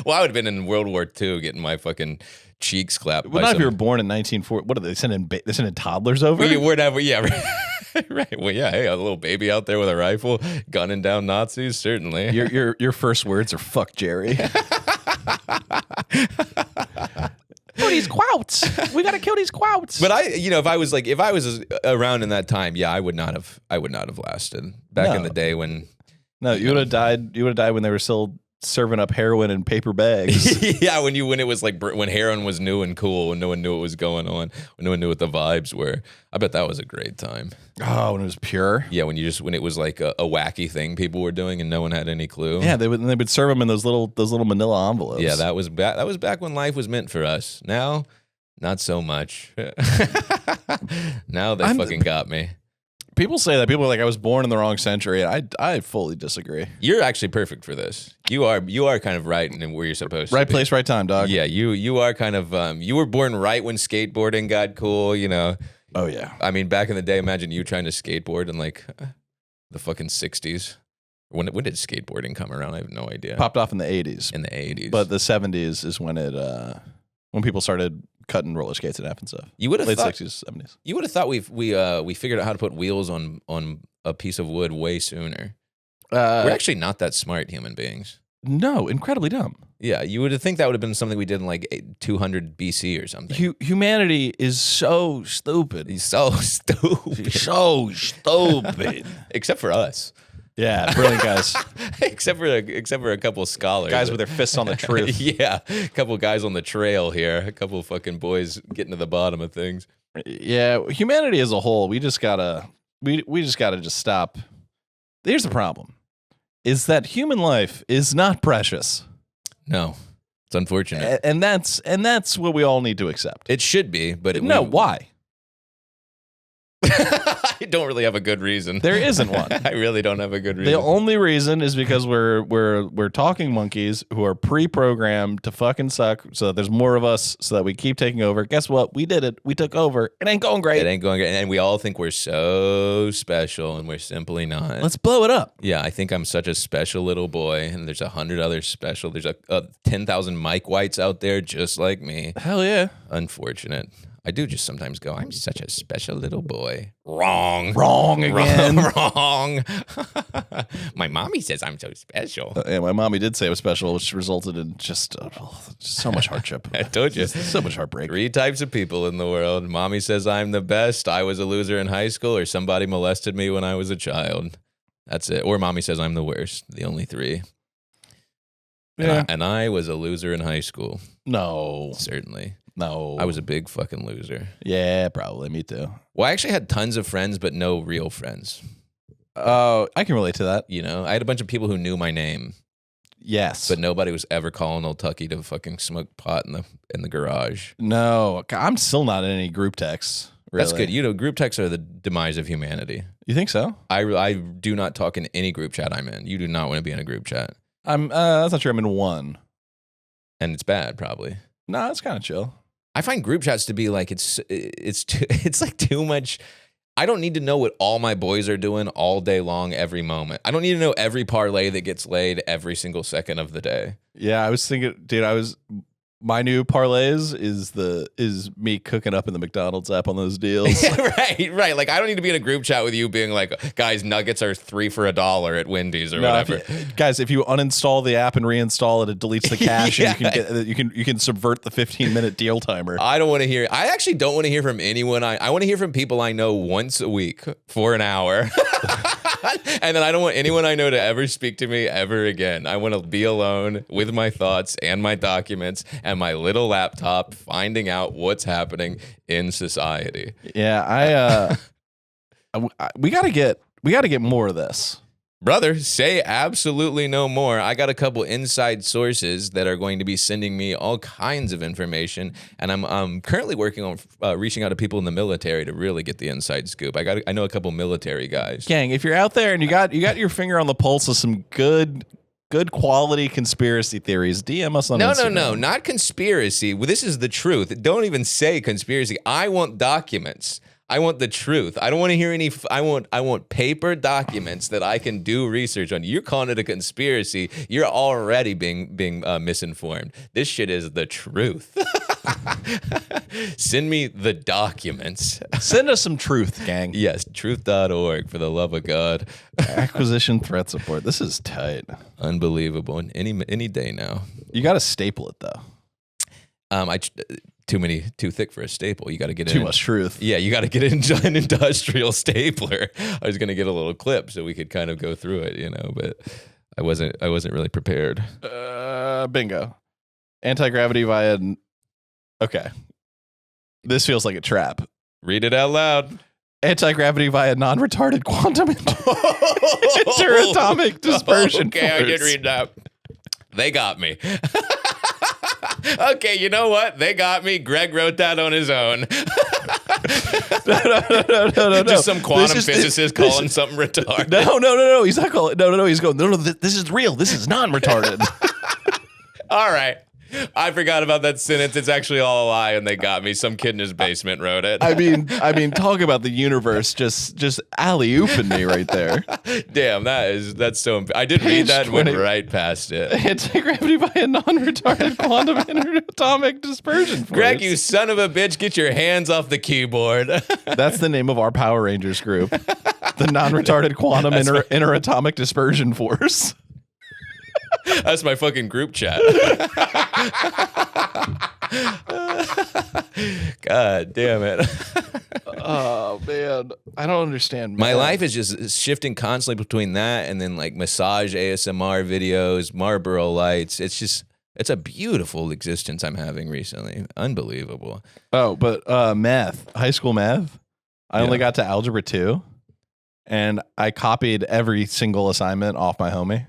Well, I would have been in World War II getting my fucking cheeks clapped. Well, not if you were born in 1940. What are they sending? They sending toddlers over? Right. Well, yeah. Hey, a little baby out there with a rifle, gunning down Nazis. Certainly. Your first words are "fuck Jerry." Kill these quouts. We gotta kill these quouts. But if I was around in that time, yeah, I would not have lasted back in the day when. No, you would have died. You would have died when they were still serving up heroin in paper bags. Yeah, when it was like when heroin was new and cool, when no one knew what was going on, when no one knew what the vibes were. I bet that was a great time. Oh, when it was pure. Yeah, when it was like a wacky thing people were doing and no one had any clue. Yeah, they would serve them in those little Manila envelopes. Yeah, that was back when life was meant for us. Now, not so much. Now they fucking got me. People say that. People are like, I was born in the wrong century. I fully disagree. You're actually perfect for this. You are kind of right in where you're supposed to be. Right place, right time, dog. Yeah, you are kind of you were born right when skateboarding got cool, you know. Oh yeah. I mean, back in the day, imagine you trying to skateboard in like the fucking 60s. When did skateboarding come around? I have no idea. Popped off in the 80s. In the 80s. But the 70s is when when people started cutting roller skates in half and stuff. You would have late thought 60s, 70s. You would have thought we figured out how to put wheels on a piece of wood way sooner. We're actually not that smart human beings. No, incredibly dumb. Yeah, you would think that would have been something we did in like 200 BC or something. Humanity is so stupid. He's so stupid. So stupid. Except for us. Yeah, brilliant guys. except for a couple of scholars. Guys with their fists on the truth. Yeah, a couple of guys on the trail here. A couple of fucking boys getting to the bottom of things. Yeah, humanity as a whole, we just gotta just stop. Here's the problem. Is that human life is not precious. No. It's unfortunate. And that's what we all need to accept. It should be, but why? I don't really have a good reason. There isn't one. I really don't have a good reason. The only reason is because we're talking monkeys who are pre-programmed to fucking suck, so that there's more of us, so that we keep taking over. Guess what? We did it. We took over. It ain't going great. And we all think we're so special, and we're simply not. Let's blow it up. Yeah, I think I'm such a special little boy, and there's 100 others special. There's 10,000 Mike Whites out there just like me. Hell yeah. Unfortunate. I do just sometimes go, I'm such a special little boy. Wrong. Wrong again. Wrong. My mommy says I'm so special. Yeah, my mommy did say it was special, which resulted in just so much hardship. I told you. So much heartbreak. 3 types of people in the world. Mommy says I'm the best. I was a loser in high school, or somebody molested me when I was a child. That's it. Or mommy says I'm the worst. The only 3. Yeah. And I was a loser in high school. No. Certainly. No. I was a big fucking loser. Yeah, probably. Me too. Well, I actually had tons of friends, but no real friends. Oh, I can relate to that. You know, I had a bunch of people who knew my name, Yes. but nobody was ever calling old Tucky to fucking smoke pot in the garage. No. I'm still not in any group texts. Really. That's good. You know, group texts are the demise of humanity. You think so? I do not talk in any group chat I'm in. You do not want to be in a group chat. That's not true. I'm in one. And it's bad, probably. No, it's kind of chill. I find group chats to be like it's like too much. I don't need to know what all my boys are doing all day long, every moment. I don't need to know every parlay that gets laid every single second of the day. Yeah, I was thinking, dude, my new parlays is me cooking up in the McDonald's app on those deals. Right. Like I don't need to be in a group chat with you being like, guys, nuggets are 3 for $1 at Wendy's or whatever. Guys, if you uninstall the app and reinstall it delete the cache, and you can subvert the 15-minute deal timer. I don't want to hear. I actually don't want to hear from anyone. I want to hear from people I know once a week for an hour. And then I don't want anyone I know to ever speak to me ever again. I want to be alone with my thoughts and my documents and my little laptop, finding out what's happening in society. Yeah, we gotta get more of this. Brother, say absolutely no more. I got a couple inside sources that are going to be sending me all kinds of information, and I'm currently working on reaching out to people in the military to really get the inside scoop. I know a couple military guys. Gang, if you're out there and you got your finger on the pulse of some good quality conspiracy theories, DM us on Instagram. No, not conspiracy. Well, this is the truth. Don't even say conspiracy. I want documents. I want the truth. I don't want to hear any. I want paper documents that I can do research on. You're calling it a conspiracy. You're already being misinformed. This shit is the truth. Send me the documents. Send us some truth, gang. Yes, truth.org, for the love of God. Acquisition threat support. This is tight. Unbelievable. Any day now. You got to staple it though. Too thick for a staple. You got to get too much truth. Yeah, you got to get an industrial stapler. I was going to get a little clip so we could kind of go through it, you know, but I wasn't really prepared. Bingo. Anti-gravity via. Okay. This feels like a trap. Read it out loud. Anti-gravity via non-retarded quantum interatomic dispersion. Okay, force. I did read that. They got me. Okay, you know what? They got me. Greg wrote that on his own. No. Just some quantum physicist calling something retarded. No. He's not calling. No. He's going. No. This is real. This is non-retarded. All right. I forgot about that sentence. It's actually all a lie, and they got me. Some kid in his basement wrote it. I mean, talk about the universe just alley-ooping me right there. Damn, that's so. I did read that and went right past it. Anti-gravity by a non-retarded quantum interatomic dispersion force. Greg, you son of a bitch, get your hands off the keyboard. That's the name of our Power Rangers group. The non-retarded quantum interatomic dispersion force. That's my fucking group chat. God damn it. Oh, man. I don't understand. My life is just shifting constantly between that and then like massage ASMR videos, Marlboro lights. It's a beautiful existence I'm having recently. Unbelievable. Oh, but math, high school math. I only got to algebra 2, and I copied every single assignment off my homie.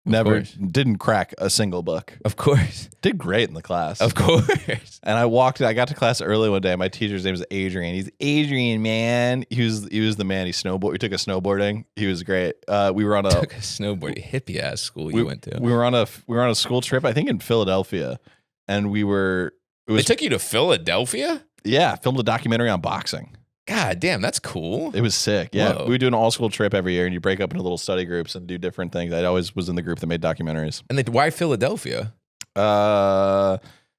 Didn't crack a single book. Of course. Did great in the class. Of course. And I got to class early one day. My teacher's name was Adrian. He's Adrian, man. He was the man. We took a snowboarding. He was great. We were on a snowboarding hippie ass school you went to. We were on a school trip, I think in Philadelphia. And they took you to Philadelphia? Yeah, filmed a documentary on boxing. God damn, that's cool. It was sick. Yeah. Whoa. We would do an all-school trip every year, and you break up into little study groups and do different things. I always was in the group that made documentaries. And why Philadelphia?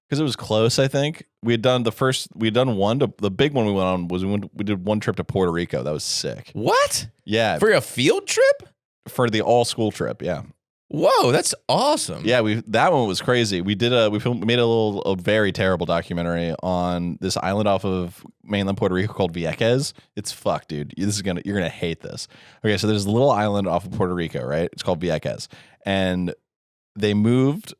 Because it was close, I think. We had done one. The big one we went on was we did one trip to Puerto Rico. That was sick. What? Yeah. For a field trip? For the all school trip, yeah. Whoa, that's awesome. Yeah, that one was crazy. We made a very terrible documentary on this island off of mainland Puerto Rico called Vieques. It's fucked, dude. You're gonna hate this. Okay, so there's a little island off of Puerto Rico, right? It's called Vieques, and the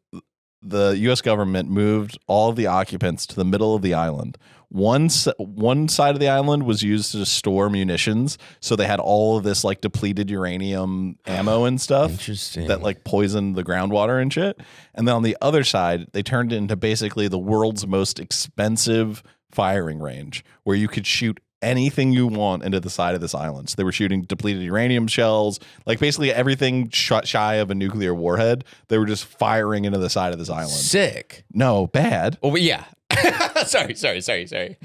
U.S. government moved all of the occupants to the middle of the island. One side of the island was used to store munitions, so they had all of this like depleted uranium ammo and stuff. Interesting. That like poisoned the groundwater and shit. And then on the other side, they turned it into basically the world's most expensive firing range, where you could shoot anything you want into the side of this island. So they were shooting depleted uranium shells, like basically everything shy of a nuclear warhead. They were just firing into the side of this island. Sick. No, bad. Oh, yeah. sorry.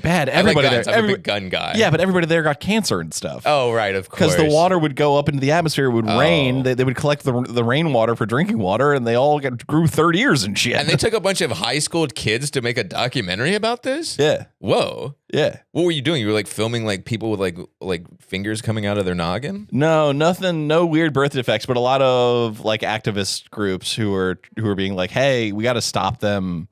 Bad. Everybody there. I'm a big gun guy. Yeah, but everybody there got cancer and stuff. Oh, right, of course. Because the water would go up into the atmosphere, it would rain. They would collect the rainwater for drinking water, and they all grew 30 years and shit. And they took a bunch of high school kids to make a documentary about this? Yeah. Whoa. Yeah. What were you doing? You were like filming like people with like fingers coming out of their noggin? No, nothing, no weird birth defects, but a lot of like activist groups who were being like, hey, we got to stop them.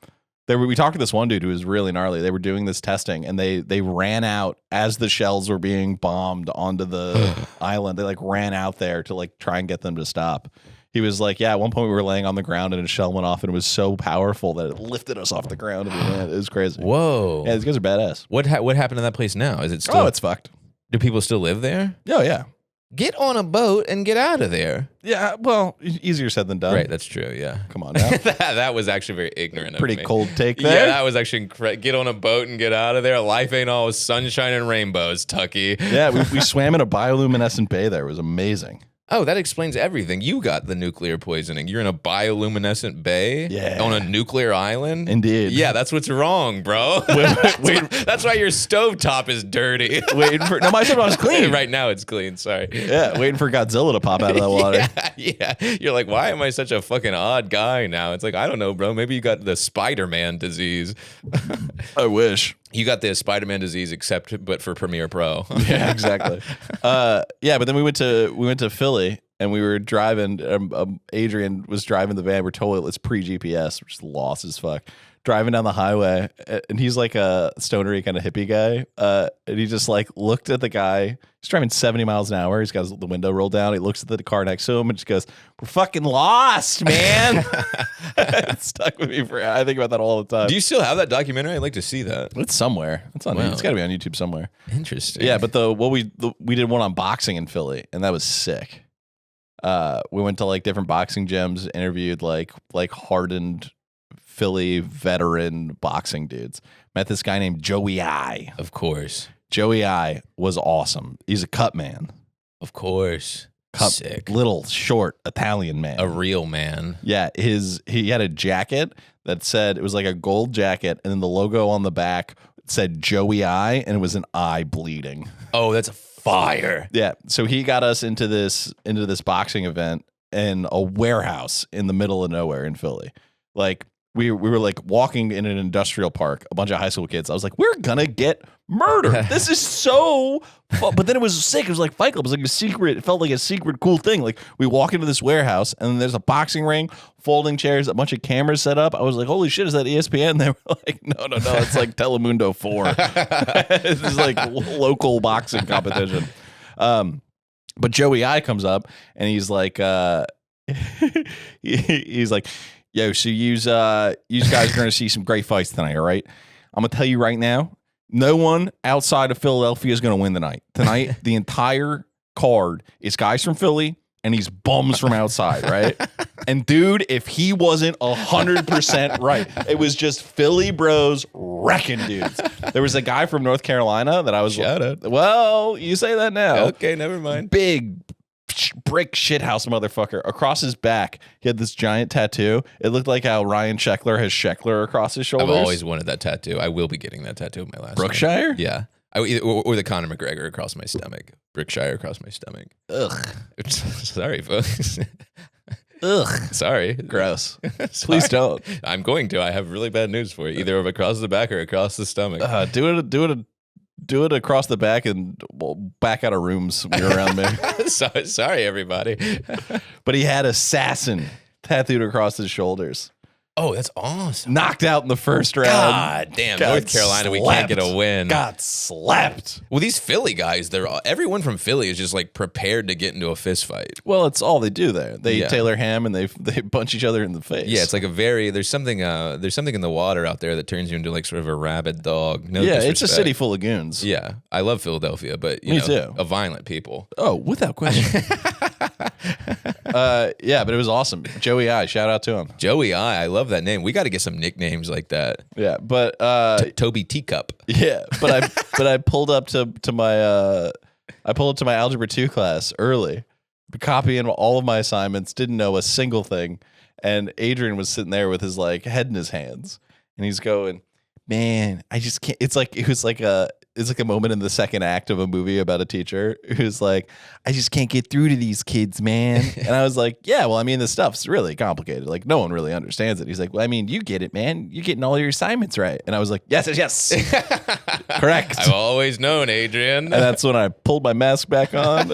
We talked to this one dude who was really gnarly. They were doing this testing, and they ran out as the shells were being bombed onto the island. They like ran out there to like try and get them to stop. He was like, yeah, at one point we were laying on the ground and a shell went off, and it was so powerful that it lifted us off the ground. And we went. It was crazy. Whoa. Yeah, these guys are badass. What happened to that place now? Is it still? Oh, it's fucked. Do people still live there? Oh, yeah. Get on a boat and get out of there. Yeah, well, easier said than done. Right, that's true, yeah. Come on now. that was actually very ignorant Pretty of me. cold take there. Yeah, that was actually incredible. Get on a boat and get out of there. Life ain't all sunshine and rainbows, Tucky. Yeah, we swam in a bioluminescent bay there. It was amazing. Oh, that explains everything. You got the nuclear poisoning. You're in a bioluminescent bay on a nuclear island? Indeed. Yeah, that's what's wrong, bro. That's why your stovetop is dirty. No, my stovetop is clean. Right now it's clean, sorry. Yeah, waiting for Godzilla to pop out of that water. Yeah. You're like, why am I such a fucking odd guy now? It's like, I don't know, bro. Maybe you got the Spider-Man disease. I wish. You got the Spider-Man disease, but for Premiere Pro. Yeah, exactly. Yeah, but then we went to Philly, and we were driving. Adrian was driving the van. We're totally, it's pre-GPS, which is lost as fuck. Driving down the highway, and he's like a stonery kind of hippie guy. And he just like looked at the guy. He's driving 70 miles an hour. He's got the window rolled down. He looks at the car next to him and just goes, "We're fucking lost, man." It stuck with me for. I think about that all the time. Do you still have that documentary? I'd like to see that. It's somewhere. It's on. Wow. It's got to be on YouTube somewhere. Interesting. Yeah, but we did one on boxing in Philly, and that was sick. We went to like different boxing gyms, interviewed like hardened Philly veteran boxing dudes. Met this guy named Joey I. Of course. Joey I was awesome. He's a cut man. Of course. Sick. Little short Italian man. A real man. Yeah, he had a jacket that said, it was like a gold jacket, and then the logo on the back said Joey I, and it was an eye bleeding. Oh, that's fire. Yeah, so he got us into this boxing event in a warehouse in the middle of nowhere in Philly. Like we were like walking in an industrial park, a bunch of high school kids. I was like, we're gonna get murdered. This is so fun. But then it was sick. It was like Fight Club. It was like a secret. It felt like a secret cool thing. Like we walk into this warehouse, and then there's a boxing ring, folding chairs, a bunch of cameras set up. I was like, holy shit, is that ESPN? They were like, no, it's like Telemundo 4. This is like local boxing competition. But Joey I comes up, and he's like, he's like, yo, so you guys are going to see some great fights tonight, all right? I'm going to tell you right now, no one outside of Philadelphia is going to win tonight. Tonight, the entire card is guys from Philly and he's bums from outside, right? And dude, if he wasn't 100% right, it was just Philly bros wrecking dudes. There was a guy from North Carolina that I was Shout out. Well, you say that now. Okay, never mind. Big brick shithouse motherfucker. Across his back, he had this giant tattoo. It looked like how Ryan Sheckler has Sheckler across his shoulders. I've always wanted that tattoo. I will be getting that tattoo of my last Brookshire? name. Yeah. Or the Conor McGregor across my stomach. Brookshire across my stomach. Ugh. Sorry, folks. Ugh. Sorry. Gross. Sorry. Please don't. I'm going to. I have really bad news for you. Either across the back or across the stomach. Do it across the back and back out of rooms when you're around me. Sorry, everybody. But he had assassin tattooed across his shoulders. Oh, that's awesome. Knocked out in the first round. God damn, North Carolina, we can't get a win. Got slapped. Well, these Philly guys, everyone from Philly is just like prepared to get into a fist fight. Well, it's all they do there. They eat Taylor ham and they punch each other in the face. Yeah, it's like there's something in the water out there that turns you into like sort of a rabid dog. No disrespect. It's a city full of goons. Yeah, I love Philadelphia, but Me too. A violent people. Oh, without question. But it was awesome. Joey I, shout out to him. Joey I love that name. We got to get some nicknames like that. Yeah, but Toby Teacup. Yeah, but I pulled up to my algebra 2 class early, copying all of my assignments, didn't know a single thing, and Adrian was sitting there with his like head in his hands, and he's going, "Man, I just can't." It's like a moment in the second act of a movie about a teacher who's like, I just can't get through to these kids, man. And I was like, yeah, well, I mean, this stuff's really complicated. Like, no one really understands it. He's like, well, I mean, you get it, man. You're getting all your assignments right. And I was like, yes. Correct. I've always known, Adrian. And that's when I pulled my mask back on.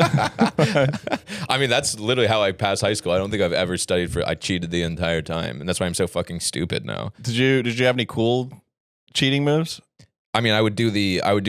I mean, that's literally how I passed high school. I don't think I've ever studied I cheated the entire time. And that's why I'm so fucking stupid now. Did you have any cool cheating moves? I mean, I would do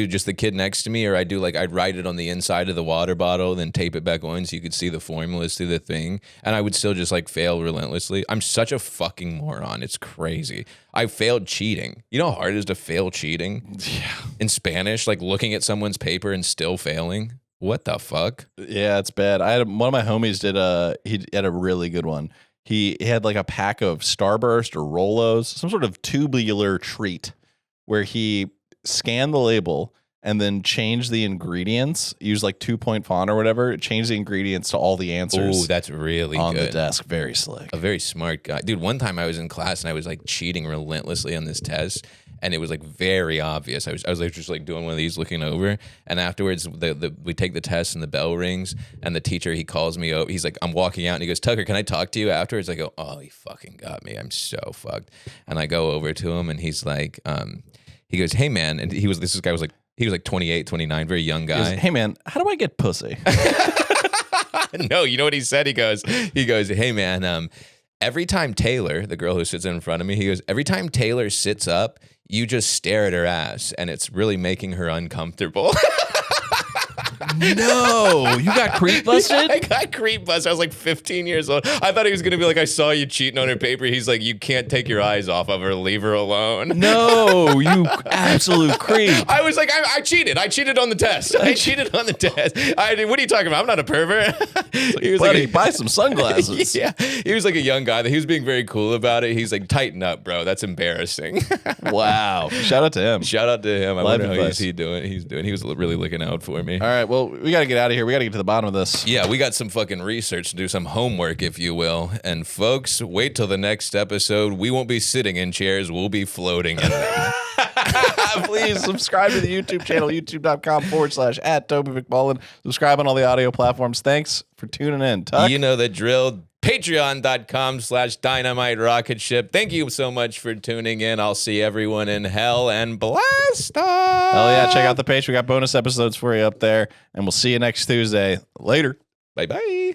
just the kid next to me, or I'd write it on the inside of the water bottle, then tape it back on so you could see the formulas through the thing. And I would still just like fail relentlessly. I'm such a fucking moron. It's crazy. I failed cheating. You know how hard it is to fail cheating? Yeah. In Spanish, like looking at someone's paper and still failing. What the fuck? Yeah, it's bad. One of my homies he had a really good one. He had like a pack of Starburst or Rolos, some sort of tubular treat where he scanned the label and then change the ingredients, use like 2-point font or whatever, change the ingredients to all the answers. Oh, that's really on good. The desk. Very slick. A very smart guy. Dude, one time I was in class and I was like cheating relentlessly on this test, and it was like very obvious. I was like just like doing one of these looking over, and afterwards we take the test and the bell rings, and the teacher, he calls me over. He's like, I'm walking out and he goes, Tucker, can I talk to you afterwards? I go, oh, he fucking got me. I'm so fucked. And I go over to him and he's like, he goes, hey man, and he was 28, 29, very young guy. Goes, hey man, how do I get pussy? No, you know what he said? He goes, hey man, every time Taylor, the girl who sits in front of me, he goes, every time Taylor sits up, you just stare at her ass, and it's really making her uncomfortable. No, you got creep busted? Yeah, I got creep busted. I was like 15 years old. I thought he was going to be like, I saw you cheating on her paper. He's like, you can't take your eyes off of her. Leave her alone. No, you absolute creep. I was like, I cheated. I cheated on the test. I cheated on the test. What are you talking about? I'm not a pervert. He was buddy, buy some sunglasses. Yeah. He was like a young guy. He was being very cool about it. He's like, tighten up, bro. That's embarrassing. Wow. Shout out to him. I wonder how he's doing. He was really looking out for me. All right. Well, we got to get out of here. We got to get to the bottom of this. Yeah, we got some fucking research to do, some homework, if you will. And folks, wait till the next episode. We won't be sitting in chairs. We'll be floating in them. Please subscribe to the YouTube channel, youtube.com/@Toby McMullen. Subscribe on all the audio platforms. Thanks for tuning in. Tuck? You know the drill. Patreon.com/Dynamite Rocketship. Thank you so much for tuning in. I'll see everyone in hell and blast off. Hell yeah, check out the page. We got bonus episodes for you up there, and we'll see you next Tuesday. Later. Bye-bye.